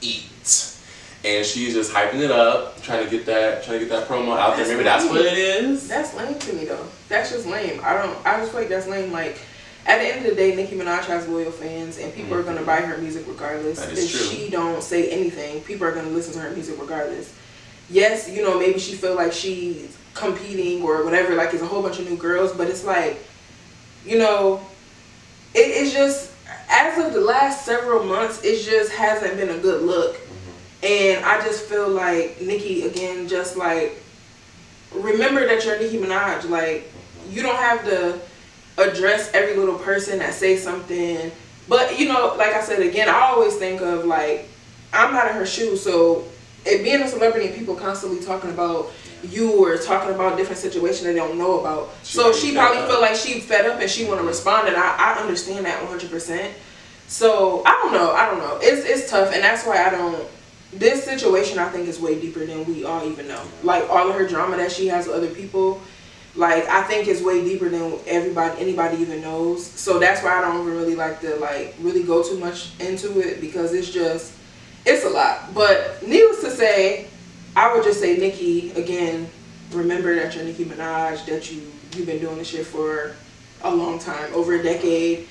eat, and she's just hyping it up, trying to get that promo out there. Maybe that's what it is. That's lame to me though. That's just lame. I just feel like that's lame. Like, at the end of the day, Nicki Minaj has loyal fans, and people are gonna buy her music regardless. That is true. If she don't say anything, people are gonna listen to her music regardless. Yes, you know, maybe she feel like she's competing or whatever. Like, it's a whole bunch of new girls, but it's like, you know. It's just, as of the last several months, it just hasn't been a good look. And I just feel like Nicki, again, just like, remember that you're Nicki Minaj. Like, you don't have to address every little person that says something. But, you know, like I said, again, I always think of, like, I'm not in her shoes. So, it being a celebrity and people constantly talking about you or talking about different situations they don't know about. So she probably feel like she fed up and she want to respond, and I understand that 100%. So I don't know. It's tough, and that's why this situation I think is way deeper than we all even know. Like, all of her drama that she has with other people, like, I think is way deeper than anybody even knows. So that's why I don't really like to like really go too much into it, because it's a lot. But needless to say, I would just say, Nicki, again, remember that you're Nicki Minaj, that you've been doing this shit for a long time, over a decade.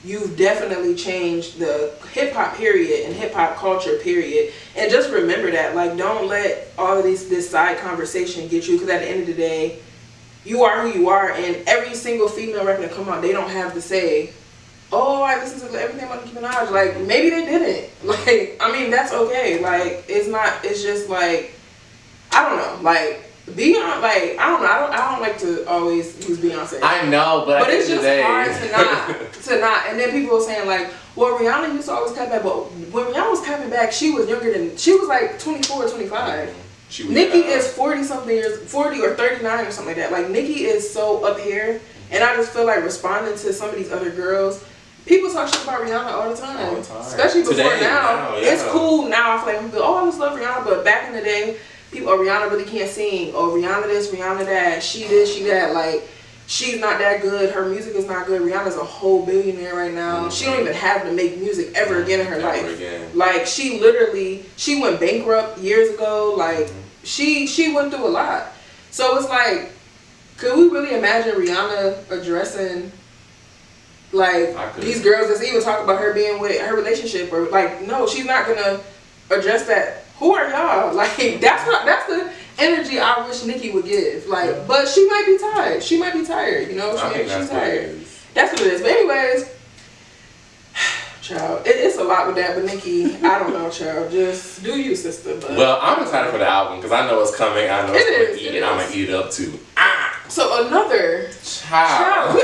You've definitely changed the hip-hop period and hip-hop culture period. And just remember that. Like, don't let all of this side conversation get you, because at the end of the day, you are who you are, and every single female rapper that come out, they don't have to say, oh, I listen to everything about Nicki Minaj. Like, maybe they didn't. Like, I mean, that's okay. Like, it's just like, I don't know, like, Beyonce, like, I don't know, I don't like to always use Beyonce. I know, but it's just hard to not. And then people were saying, like, well, Rihanna used to always cut back, but when Rihanna was cutting back, she was like 24 or 25. Nicki is 40-something years, 40 or 39 or something like that. Like, Nicki is so up here, and I just feel like responding to some of these other girls. People talk shit about Rihanna all the time. Especially before now. It's cool now. I feel like people go, oh, I just love Rihanna, but back in the day, people, oh, Rihanna really can't sing. Oh, Rihanna this, Rihanna that. She this, she that. Like, she's not that good. Her music is not good. Rihanna's a whole billionaire right now. She don't even have to make music ever again in her life. Like, she went bankrupt years ago. Like, she went through a lot. So it's like, could we really imagine Rihanna addressing, like, these girls that's even talking about her being with her relationship? Or, like, no, she's not gonna address that. Who are y'all? Like, that's the energy I wish Nicki would give. Like, but she might be tired. She might be tired, you know? She's tired. That's what it is. But anyways, child, it's a lot with that. But Nicki, I don't know, child. Just do you, sister. But well, I'm excited for the album because I know it's coming. I know it's going to eat, and I'm going to eat it up too. So another child.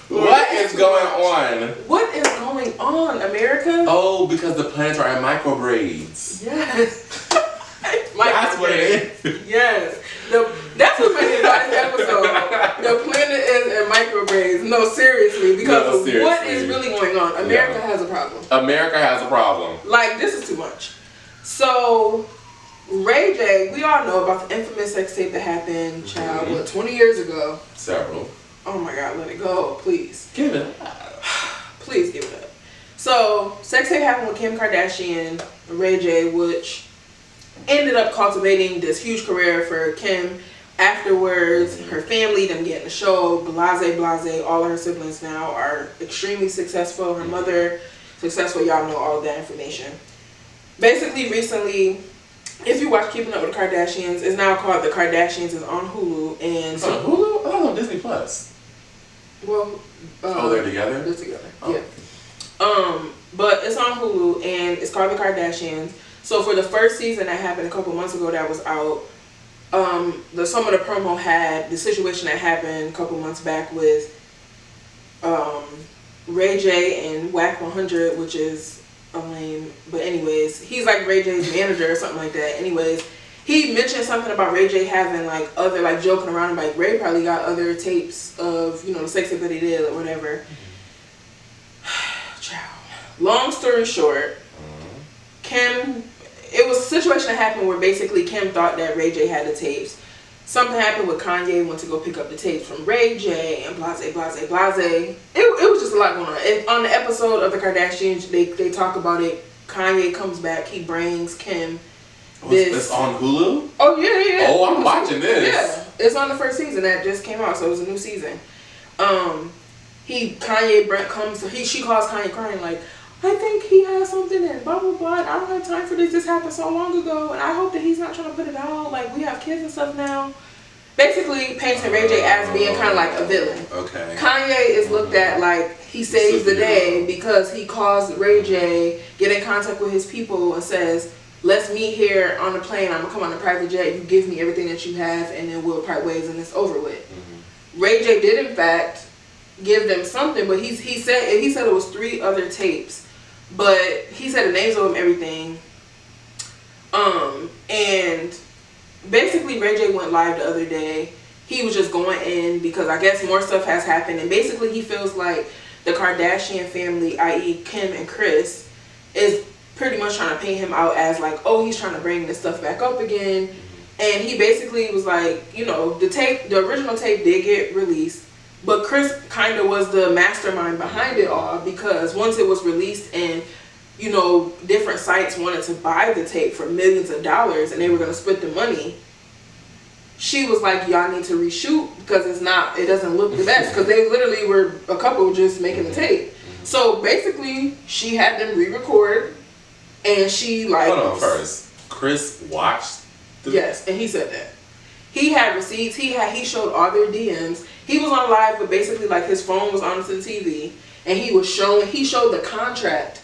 What is going on? What is going on, America? Oh, because the planets are in microbraids. Yes. That's what it is. Yes. That's what made it last episode. The planet is in microbraids. No, seriously. Because what is really going on? America has a problem. America has a problem. Like, this is too much. So, Ray J, we all know about the infamous sex tape that happened, child, what, 20 years ago? Several. Oh my God, let it go, please. Give it up. Please give it up. So, sex tape happened with Kim Kardashian, Ray J, which ended up cultivating this huge career for Kim. Afterwards, her family, them getting the show, blase, all of her siblings now are extremely successful. Her mother, successful, y'all know all of that information. Basically, recently, if you watch Keeping Up with the Kardashians, it's now called The Kardashians. It's on Hulu. And it's on Hulu? I don't know, Disney Plus. Well, they're together? They're together, yeah. But it's on Hulu, and it's called The Kardashians. So for the first season that happened a couple months ago that was out, some of the promo had the situation that happened a couple months back with Ray J and Whack 100, which is a lame, but anyways, he's like Ray J's manager or something like that. Anyways, he mentioned something about Ray J having like other, like joking around, like Ray probably got other tapes of, you know, the sex tape that he did or whatever. Long story short, Kim, it was a situation that happened where basically Kim thought that Ray J had the tapes. Something happened with Kanye, went to go pick up the tapes from Ray J and blase. It was just a lot going on. And on the episode of the Kardashians, they talk about it. Kanye comes back, he brings Kim this. It's on Hulu? Oh, yeah. Oh, I'm watching this. Yeah, it's on the first season that just came out, so it was a new season. She calls Kanye crying like, I think he has something and blah, blah, blah. I don't have time for this. This happened so long ago. And I hope that he's not trying to put it out. Like, we have kids and stuff now. Basically, painting Ray J as being kind of like a villain. Okay. Kanye is looked at like he saves the day because he calls Ray J, get in contact with his people and says, let's meet here on the plane. I'm going to come on a private jet. You give me everything that you have and then we'll part ways and it's over with. Ray J did, in fact, give them something, but he said it was 3 other tapes. But he said the names of them, everything. And basically Ray J went live the other day. He was just going in because I guess more stuff has happened. And basically he feels like the Kardashian family, i.e. Kim and Kris, is pretty much trying to paint him out as like, oh, he's trying to bring this stuff back up again. And he basically was like, you know, the original tape did get released. But Kris kind of was the mastermind behind it all because once it was released and, you know, different sites wanted to buy the tape for millions of dollars and they were going to split the money, she was like, y'all need to reshoot because it doesn't look the best because they literally were a couple just making the tape. So basically she had them re-record and she like... Hold on first. Kris watched the... Yes, and he said that. He had receipts. He showed all their DMs. He was on live, but basically like his phone was onto the TV, and he showed the contract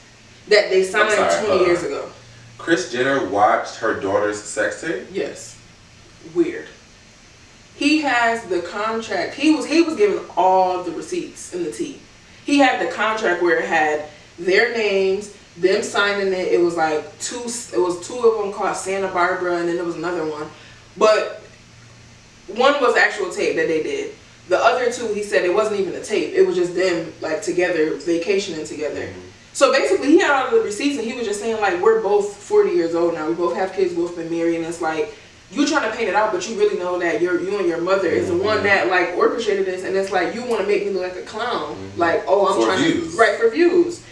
that they signed 20 years ago. Kris Jenner watched her daughter's sex tape? Yes. Weird. He has the contract. He was given all the receipts in the tea. He had the contract where it had their names, them signing it. It was like two of them called Santa Barbara, and then there was another one, but one was actual tape that they did. The other 2, he said it wasn't even a tape. It was just them like together, vacationing together. So basically he had all the receipts and he was just saying like, we're both 40 years old now. We both have kids, both been married. And it's like, you trying to paint it out, but you really know that you and your mother is the one that like orchestrated this. And it's like, you want to make me look like a clown. Like, oh, I'm trying to, right, for views.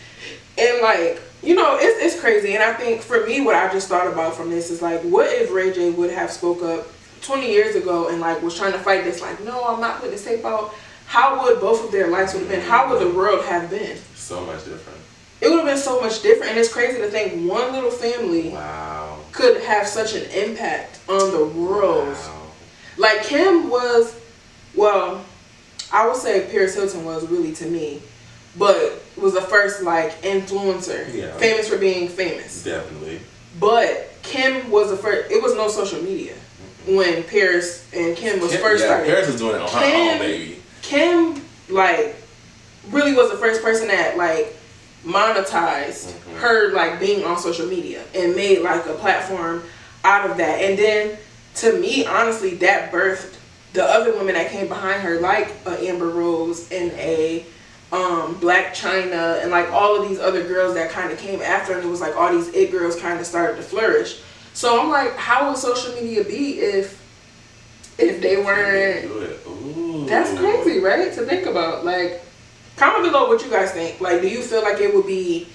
And like, you know, it's crazy. And I think for me, what I just thought about from this is like, what if Ray J would have spoke up 20 years ago and like was trying to fight this, like, no, I'm not putting this tape out? How would both of their lives would have been? How would the world have been? So much different. It would have been so much different. And it's crazy to think one little family could have such an impact on the world. Like Kim was, well, I would say Paris Hilton was really to me, but was the first like influencer, famous for being famous. Definitely. But Kim was the first. It was no social media when Paris and Kim was first started. Paris was doing it on her own, baby. Kim like really was the first person that like monetized her like being on social media and made like a platform out of that. And then to me, honestly, that birthed the other women that came behind her, like Amber Rose and a Black China and like all of these other girls that kind of came after, and it was like all these it girls kind of started to flourish. So I'm like, how would social media be if they weren't? Ooh. That's crazy, right? To think about. Like, comment below what you guys think. Like, do you feel like it would be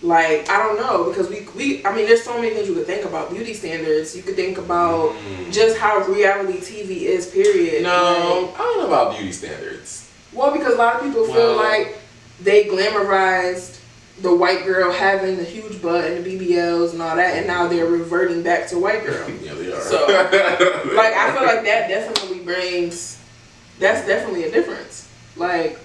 like, I don't know, because we I mean, there's so many things you could think about. Beauty standards. You could think about just how reality TV is, period. No, like, I don't know about beauty standards. Well, because a lot of people feel like they glamorized the white girl having the huge butt and the BBLs and all that, and now they're reverting back to white girl. Yeah, they are. So, like, I feel like that definitely that's definitely a difference. Like,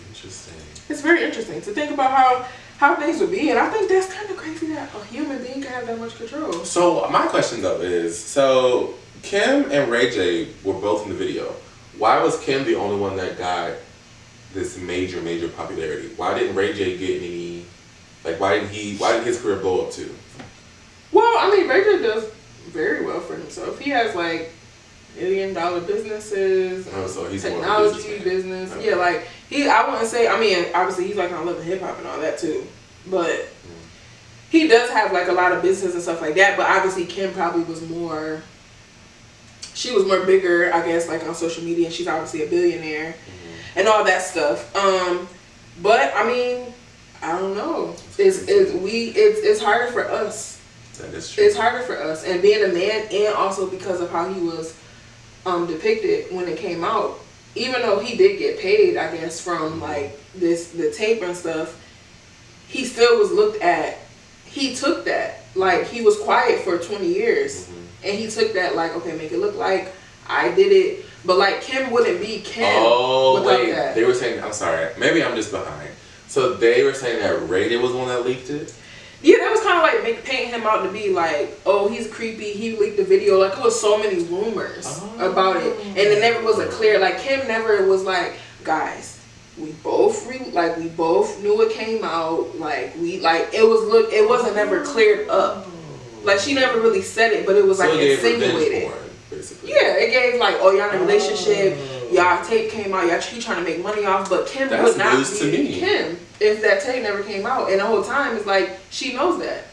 interesting. It's very interesting to think about how things would be, and I think that's kind of crazy that a human being can have that much control. So my question though is, so Kim and Ray J were both in the video. Why was Kim the only one that got this major popularity? Why didn't Ray J get any? Like, why didn't his career blow up too? Well, I mean, Ray J does very well for himself. He has like $1 million businesses, so he's technology business. Okay. Yeah, like I wouldn't say. I mean, obviously he's like on Love and Hip Hop and all that too, but he does have like a lot of business and stuff like that. But obviously Kim probably was more. She was more bigger, I guess, like on social media. And she's obviously a billionaire and all that stuff. But I mean, I don't know. It's harder for us. That is true. It's harder for us, and being a man, and also because of how he was depicted when it came out. Even though he did get paid, I guess, from like the tape and stuff, he still was looked at. He took that, like, he was quiet for 20 years, and he took that like, okay, make it look like I did it, but like Kim wouldn't be Kim without that. They were saying, I'm sorry, maybe I'm just behind. So they were saying that Ray J was the one that leaked it. Yeah, that was kind of like painting him out to be like, oh, he's creepy, he leaked the video. Like, there was so many rumors about it, and it never was a clear, like, Kim never was like, guys, we both knew it came out, like, it wasn't never cleared up. Like, she never really said it, but it was like insinuated. Basically. Yeah, it gave like, oh, y'all in a relationship, y'all tape came out, y'all trying to make money off, but Kim would not be Kim if that tape never came out. And the whole time it's like, she knows that.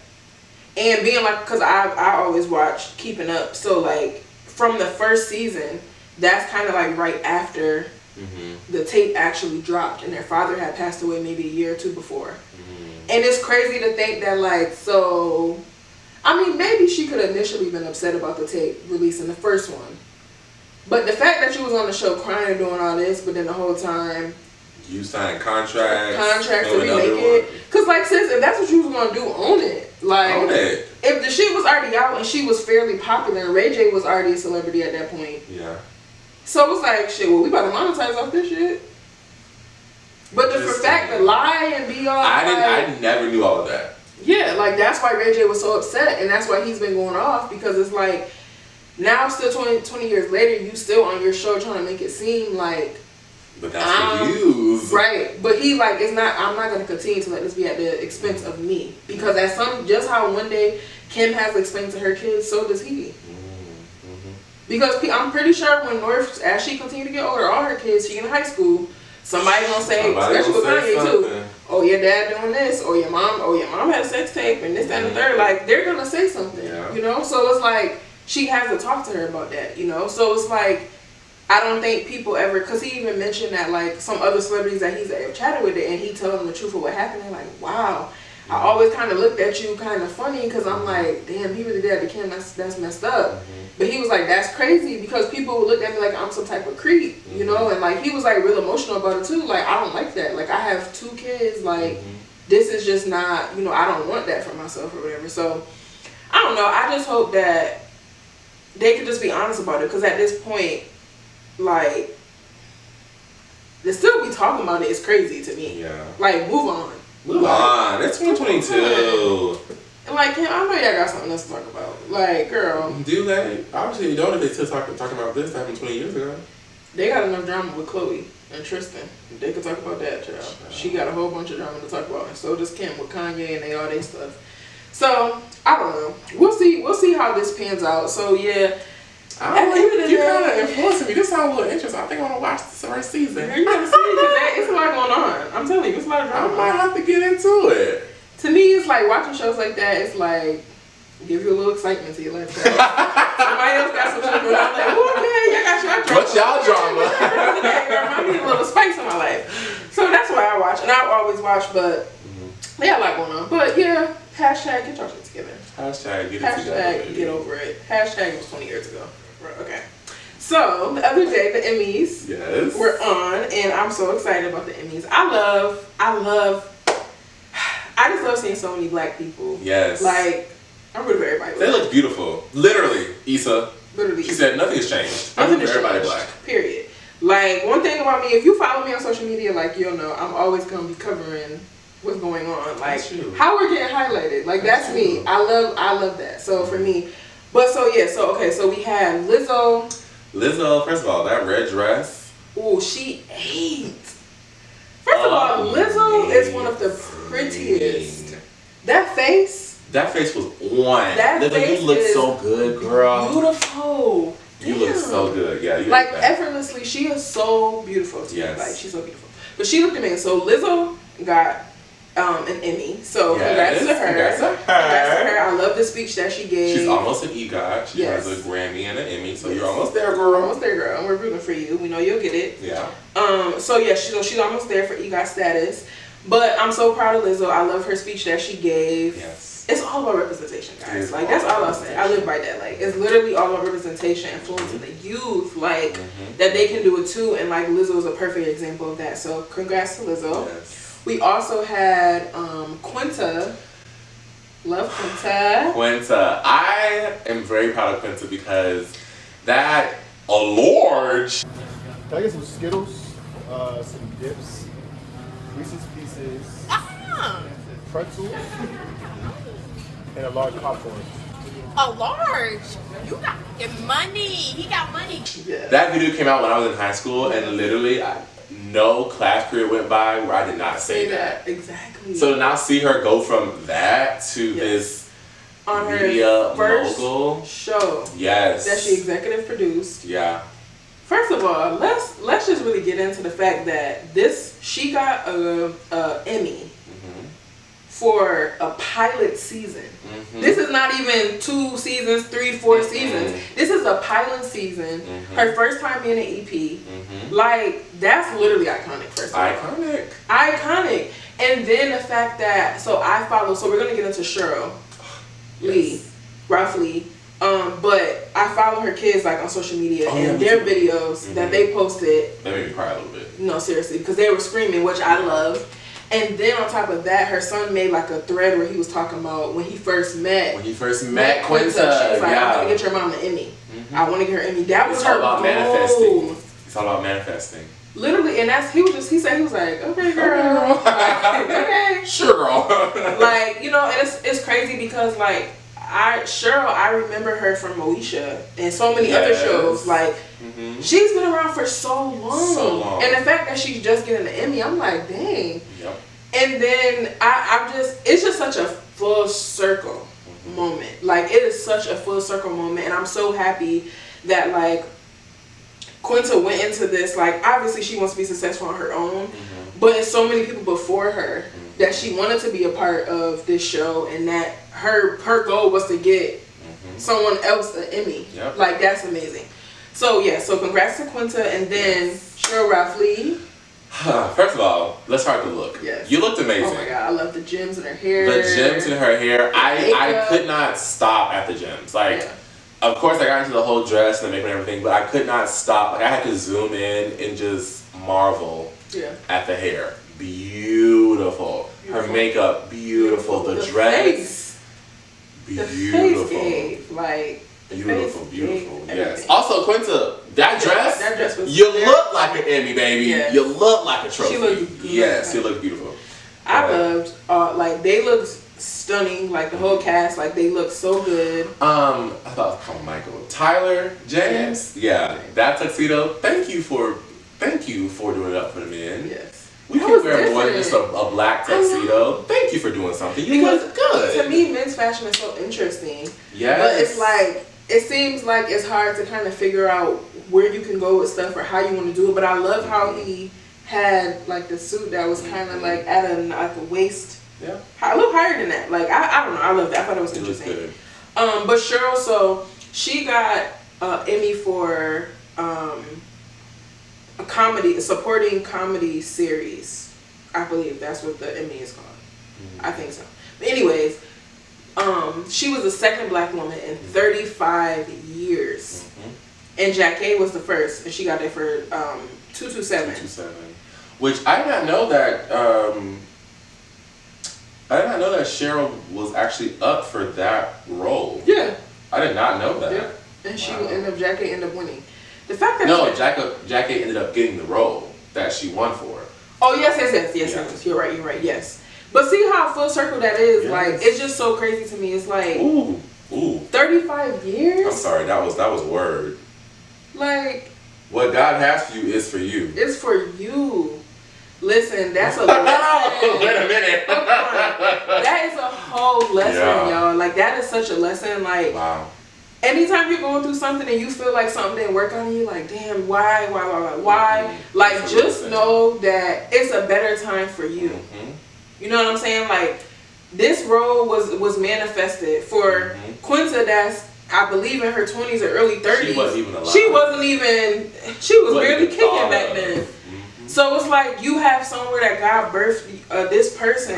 And being like, because I always watch Keeping Up, so like from the first season, that's kind of like right after the tape actually dropped, and their father had passed away maybe a year or two before. And it's crazy to think that, like, so I mean, maybe she could have initially been upset about the tape releasing the first one. But the fact that you was on the show crying and doing all this, but then the whole time you signed contracts to remake it. Because, like, sis, if that's what you was going to do, own it. Like, own it. If the shit was already out and she was fairly popular, and Ray J was already a celebrity at that point. Yeah. So it was like, shit, well, we about to monetize off this shit. But the fact to lie and be all I never knew all of that. Yeah, like, that's why Ray J was so upset, and that's why he's been going off, because it's like, now still 20 years later, you still on your show trying to make it seem like, but that's for views. Right. But he like, I'm not going to continue to let this be at the expense of me, because just how one day Kim has explained to her kids, so does he. Because I'm pretty sure when North, as she continue to get older, all her kids, she in high school, somebody gonna say, especially with Kanye too, oh, your dad doing this, or your mom had a sex tape, and this, that, and the third. Like, they're gonna say something, you know? So it's like, she has to talk to her about that, you know? So it's like, I don't think people ever, because he even mentioned that, like, some other celebrities that he's chatted with it, and he told them the truth of what happened. They're like, wow. I always kind of looked at you kind of funny, because I'm like, damn, he really did that to Kim. That's messed up. But he was like, that's crazy, because people would look at me like I'm some type of creep, you know? And like, he was like real emotional about it too. Like, I don't like that. Like, I have 2 kids. Like, this is just not, you know, I don't want that for myself or whatever. So, I don't know. I just hope that they could just be honest about it, because at this point, like, to still be talking about it is crazy to me. Yeah. Like, move on. Move on. It's 2022. And like, I know y'all got something else to talk about. Like, girl. Do they? Obviously, you don't if they still talking about this that happened 20 years ago. They got enough drama with Chloe and Tristan. They could talk about that, child. She got a whole bunch of drama to talk about. And so does Kim with Kanye and all their stuff. So, I don't know. We'll see how this pans out. So, yeah. You kind of influencing me. This sounds a little interesting. I think I want to watch the first season. You gotta see, because it's a lot going on. I'm telling you, it's a lot of drama. I might have to get into it. To me, it's like watching shows like that. It's like give you a little excitement to your life. Somebody else got some shit going on. I'm like, okay, y'all got your drama. What's y'all drama? I need a little spice in my life. So that's why I watch, and I always watch. But they got a lot going on. But yeah, hashtag get your shit together. Hashtag get it together. Hashtag get over it. Hashtag it was 20 years ago. Okay. So the other day, the Emmys were on, and I'm so excited about the Emmys. I just love seeing so many black people. Yes. Like, I'm rooting for everybody. They look beautiful. Literally, Issa. Literally. She said nothing has changed. I'm rooting for everybody black. Period. Like, one thing about me, if you follow me on social media, like, you'll know, I'm always going to be covering what's going on. Like That's you. how we're getting highlighted. Like that's me. I love that. So for me, but so yeah, so okay, so we had Lizzo. Lizzo, first of all, that red dress. Ooh, she ate. First of all, Lizzo is one of the prettiest. That face. That face was on. That Lizzo, face you look is so good, girl. Beautiful. You look so good. Yeah, you like look that. effortlessly. She is so beautiful to Yes. me. Like she's so beautiful. But she looked amazing. So Lizzo got an Emmy. So congrats to her. Congrats to her. Congrats to her. I love the speech that she gave. She's almost an EGOT. She has a Grammy and an Emmy. So you're almost there, girl. Almost there, girl. We're rooting for you. We know you'll get it. Yeah. So yeah, she's almost there for EGOT status. But I'm so proud of Lizzo. I love her speech that she gave. Yes. It's all about representation, guys. Like that's all I'll say. I live by that. Like it's literally all about representation, influencing the youth, like that they can do it too. And like Lizzo is a perfect example of that. So congrats to Lizzo. Yes. We also had Quinta. Love Quinta. Quinta. I am very proud of Quinta because that large. Can I get some Skittles, some dips, Reese's Pieces, pretzels, and a large popcorn? A large. You got money. He got money. Yeah. That video came out when I was in high school, and literally no class period went by where I did not say that. Exactly. So to now see her go from that to this on media her first mogul show. Yes. That she executive produced. Yeah. First of all, let's just really get into the fact that she got a Emmy for a pilot season. This is not even 2 seasons, 3, 4 seasons. This is a pilot season. Her first time being an EP. Like that's literally iconic. First of all, iconic. And then the fact that so we're gonna get into Cheryl Lee, Ralph Lee. But I follow her kids like on social media and their videos that they posted. That made me cry a little bit. No, seriously, because they were screaming, which I love. And then on top of that, her son made like a thread where he was talking about when he first met Quinta. She was like, I want to get your mom an Emmy. I want to get her Emmy. That was her all about goal. manifesting. It's all about manifesting. Literally, and he was like, okay, girl. Like, okay. Sure, girl. Like, you know, and it's crazy because like I remember her from Moesha and so many other shows. Like, she's been around for so long. And the fact that she's just getting an Emmy, I'm like, dang. Yep. And then it's just such a full circle moment. Like, it is such a full circle moment. And I'm so happy that, like, Quinta went into this. Like, obviously she wants to be successful on her own. But it's so many people before her that she wanted to be a part of this show, and that her goal was to get someone else an Emmy. Yep. Like, that's amazing. So yeah, so congrats to Quinta, and then Cheryl Ralph Lee. First of all, let's start the look. Yes. You looked amazing. Oh my god, I love the gems in her hair. The gems in her hair. I could not stop at the gems. Like, of course I got into the whole dress and the makeup and everything, but I could not stop. Like, I had to zoom in and just marvel at the hair. Beautiful. Her makeup, beautiful. The dress, beautiful. The face gave, like, beautiful. Yes. everything. Also, Quinta, that dress was you look like an Emmy, baby. Yes. You look like a trophy. She looked good. Yes, you look beautiful. I loved, like, they looked stunning. Like, the whole cast, like, they looked so good. I thought it was called Michael. Tyler James. Yeah, that tuxedo. Thank you for doing it up for the men. Yes. We can wear more than just a black tuxedo. Thank you for doing something. You look good. To me, men's fashion is so interesting. Yes. But it's like, it seems like it's hard to kind of figure out where you can go with stuff or how you want to do it. But I love how he had like the suit that was kind of like at a waist. Yeah. A little higher than that. Like, I don't know. I love that. I thought it was interesting. Good. But Cheryl, so she got Emmy for a supporting comedy series. I believe that's what the Emmy is called. I think so. But anyways, she was the second black woman in 35 years. And Jacquet was the first, and she got it for 227. 227. Which I did not know that. I did not know that Cheryl was actually up for that role. Yeah. I did not know that. Yeah. And Jacquet ended up winning. The fact that Jacquet ended up getting the role that she won for. Oh yes. You're right. Yes. But see how full circle that is. Yes. Like, it's just so crazy to me. It's like, ooh. 35 years? I'm sorry, that was word. Like, what God has for you is for you. it's for you. Listen, that's a lesson. Wait a minute. That is a whole lesson, y'all. Like, that is such a lesson. Like, wow. Anytime you're going through something and you feel like something didn't work on you, like, damn, why? Like, just know that it's a better time for you. Mm-hmm. You know what I'm saying? Like, this role was manifested for Quinta. That's, I believe, in her 20s or early 30s. She wasn't even alive. She was barely kicking back then. So it's like you have somewhere that God birthed this person,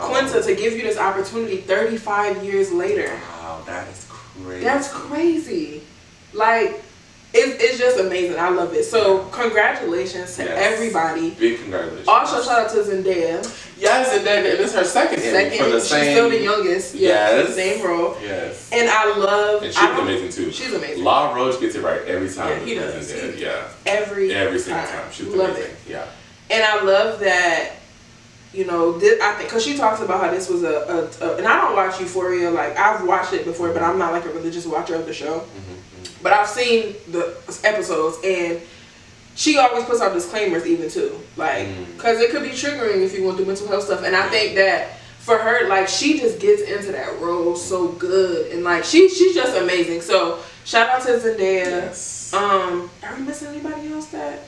Quinta, to give you this opportunity 35 years later. Wow, that is crazy. That's crazy. Like, it's just amazing. I love it. So congratulations to everybody. Big congratulations. Also shout out to Zendaya. Yes, and then it is her second Emmy for the same. She's still the youngest. Yes. The same role. Yes. And I love. And she's amazing too. She's amazing. Law Roach gets it right every time. Yeah, he does. Yeah. Every single time. She's love amazing. it. Yeah. And I love that. You know, I think because she talks about how this was a and I don't watch Euphoria. Like, I've watched it before, but I'm not like a religious watcher of the show. But I've seen the episodes, and she always puts out disclaimers even too, like, because it could be triggering if you want to do mental health stuff. And I think that for her, like, she just gets into that role so good, and like she's just amazing. So shout out to Zendaya. Yes. Are we missing anybody else that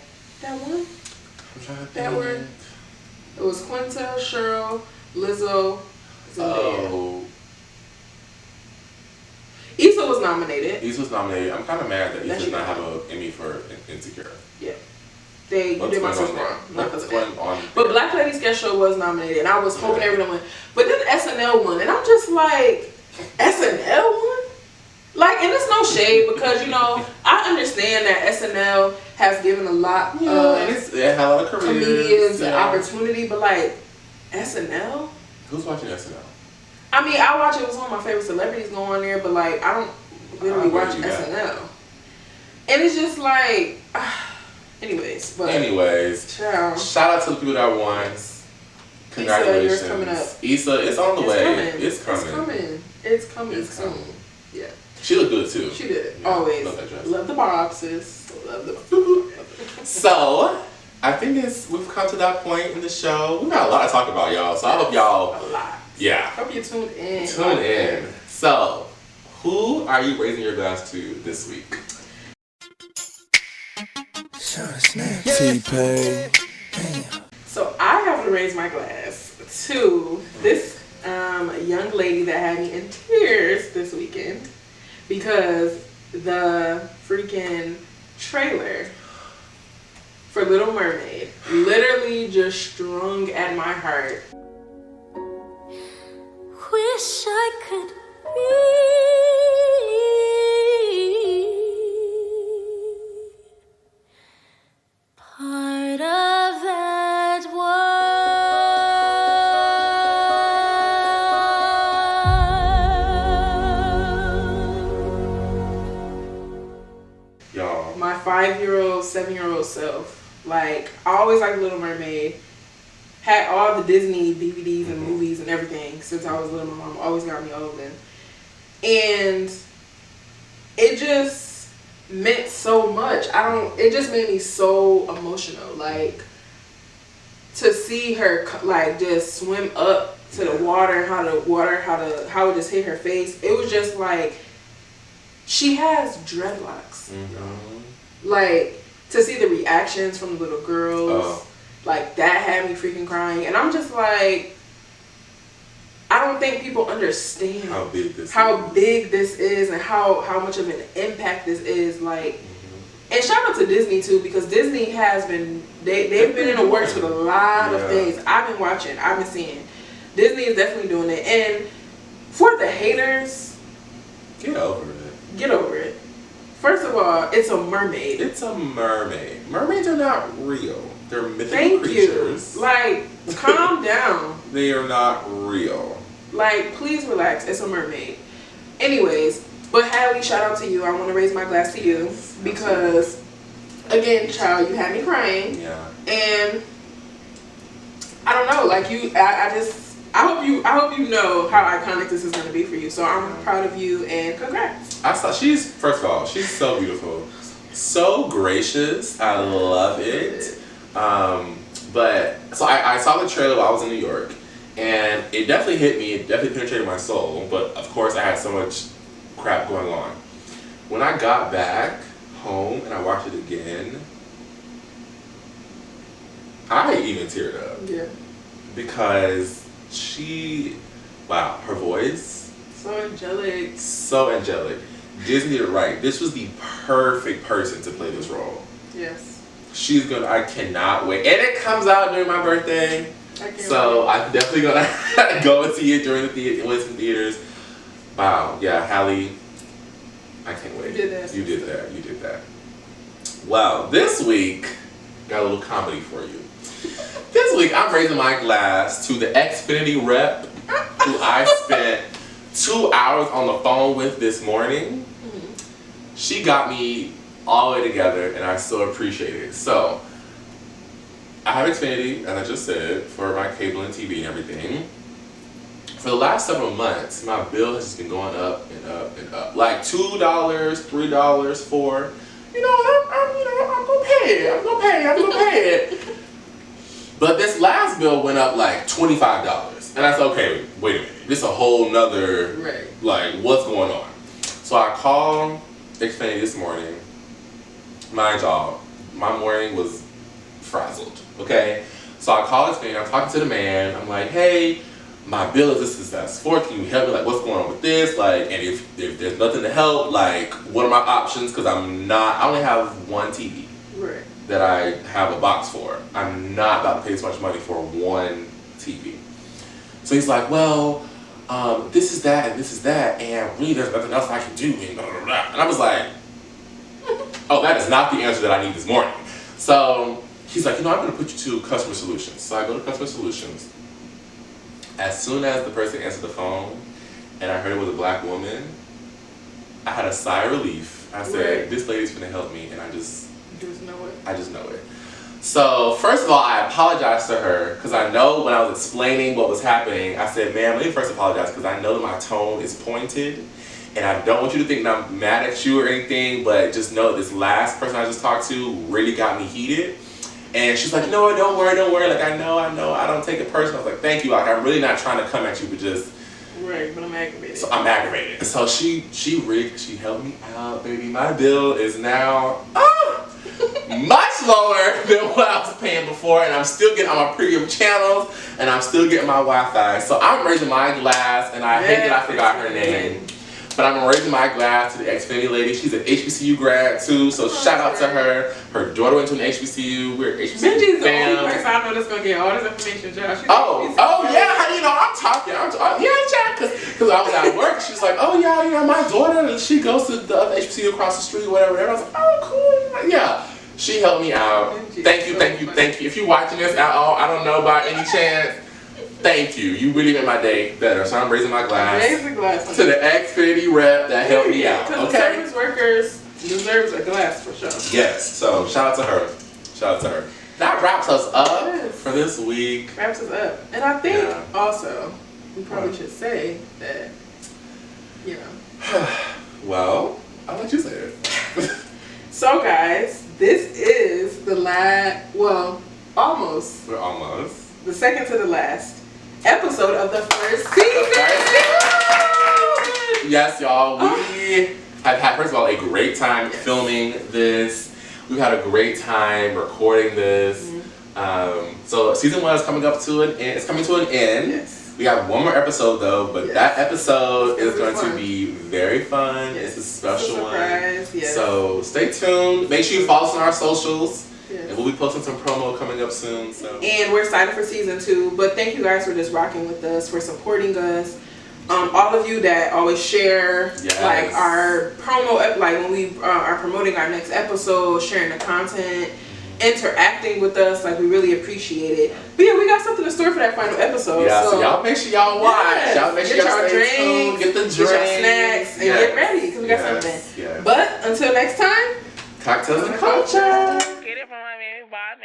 won? I'm trying to think. That were. It was Quinta, Cheryl, Lizzo, Zendaya. Oh. Issa was nominated. Issa was nominated. I'm kind of mad that Issa does not have an Emmy for Insecure. Yeah. You did my sister wrong. What's going on? But Black Lady Sketch Show was nominated, and I was hoping everyone won. But then SNL won, and I'm just like, SNL won? Like, and it's no shade because, you know, I understand that SNL has given a lot of it had a lot of comedians an opportunity, but like, SNL? Who's watching SNL? I mean, I watch it with some of my favorite celebrities go on there, but like, I don't really watch SNL. And it's just like, anyways. Ciao. Shout out to the people that won. Congratulations. Issa, yours coming up. Issa, it's on the way. It's coming. It's coming soon. Yeah. She looked good too. She did. Yeah, always. Love that dress. Love the boxes. Love the So, I think we've come to that point in the show. We got a lot to talk about, y'all. So I hope y'all. A lot. Yeah. Hope you tuned in. So, who are you raising your glass to this week? T-Pain. So I have to raise my glass to this young lady that had me in tears this weekend because the freaking trailer for Little Mermaid literally just strung at my heart. Wish I could be part of that world. Y'all. My 5-year-old, 7-year-old self. Like, I always liked Little Mermaid. Had all the Disney DVDs and movies and everything since I was little. My mom always got me all of them. And it just meant so much. It just made me so emotional. Like, to see her, like, just swim up to the water, how it just hit her face. It was just like, she has dreadlocks. Like, to see the reactions from the little girls. Like, that had me freaking crying. And I'm just like, I don't think people understand how big this is and how much of an impact this is. Like, and shout out to Disney too, because Disney has been, they've been in the works with a lot of things. I've been watching, I've been seeing. Disney is definitely doing it. And for the haters, get over it. Get over it. First of all, it's a mermaid. It's a mermaid. Mermaids are not real. They're mythical creatures. Like, calm down. They are not real. Like, please relax. It's a mermaid. Anyways, but Hallie, shout out to you. I want to raise my glass to you because, again, child, you had me crying. Yeah. And I don't know, like I just I hope you know how iconic this is going to be for you. So I'm proud of you and congrats. First of all, she's so beautiful, so gracious. I love it. But so I saw the trailer while I was in New York, and it definitely hit me. It definitely penetrated my soul. But of course, I had so much crap going on. When I got back home and I watched it again, I even teared up. Yeah. Because her voice. So angelic. So angelic. Disney did it right. This was the perfect person to play this role. Yes. I cannot wait. And it comes out during my birthday. So I'm definitely going to go and see it during the theaters. Wow. Yeah, Halle, I can't wait. You did that. Wow. This week, got a little comedy for you. This week, I'm raising my glass to the Xfinity rep who I spent 2 hours on the phone with this morning. She got me all the way together, and I so appreciate it. So, I have Xfinity, as I just said, for my cable and TV and everything. For the last several months, my bill has just been going up and up and up. Like $2, $3, $4. I'm gonna pay it. But this last bill went up like $25. And I said, okay, wait a minute. This is a whole nother, like, what's going on? So I called Xfinity this morning. Mind y'all, my morning was frazzled, okay? So I called Xfinity, I'm talking to the man. I'm like, hey, my bill is this, that's for. Can you help me? Like, what's going on with this? Like, and if there's nothing to help, like, what are my options? Because I only have one TV. Right. That I have a box for. I'm not about to pay so much money for one TV. So he's like, well, this is that and this is that, and really there's nothing else I can do, and blah, blah, blah. And I was like, oh, that is not the answer that I need this morning. So he's like, I'm going to put you to customer solutions. So I go to customer solutions. As soon as the person answered the phone and I heard it was a black woman, I had a sigh of relief. I said, this lady's going to help me, and I just know it. So, first of all, I apologize to her because I know when I was explaining what was happening, I said, ma'am, let me first apologize because I know that my tone is pointed and I don't want you to think that I'm mad at you or anything, but just know that this last person I just talked to really got me heated. And she's like, no, don't worry. Like, I know, I don't take it personal. I was like, thank you. Like, I'm really not trying to come at you, but just... Right, but I'm aggravated. So I'm aggravated. So she helped me out, baby. My bill is now... much lower than what I was paying before, and I'm still getting on my premium channels, and I'm still getting my Wi-Fi. So I'm raising my glass, and I hate that I forgot her name, but I'm raising my glass to the Xfinity lady. She's an HBCU grad too, so shout out to her. Her daughter went to an HBCU. We're HBCU Benji's fam. the only person I know that's gonna get all this information, Josh. I'm talking. Because I was at work. She's like, oh yeah, my daughter, she goes to the other HBCU across the street, whatever. And I was like, oh cool, yeah. She helped me out. Thank you. If you're watching this at all, I don't know by any chance, thank you. You really made my day better. So I'm raising my glass to the Xfinity rep that helped me out. Because the service workers deserves a glass for sure. Yes. So shout out to her. That wraps us up for this week. Wraps us up. And I think also, we probably should say that, Well, I'll let you say it. So guys, this is the almost the second to the last episode of the first season. Yes, y'all. We have had, first of all, a great time filming this. We've had a great time recording this. So season 1 is coming up to an end. It's coming to an end. Yes. We have one more episode though, but that episode is going to be very fun. It's a special one. Yes. So stay tuned. Make sure you follow us on our socials. Yes. And we'll be posting some promo coming up soon. So. And we're excited for season 2. But thank you guys for just rocking with us, for supporting us. All of you that always share like our promo, like when we are promoting our next episode, sharing the content, interacting with us, like we really appreciate it. But yeah, we got something in store for that final episode. Yeah, so y'all make sure y'all watch. Yes. Y'all make sure get y'all your stay tuned. Get the drinks, get your snacks, and get ready because we got something. But until next time, cocktails and culture. Get it from my baby body.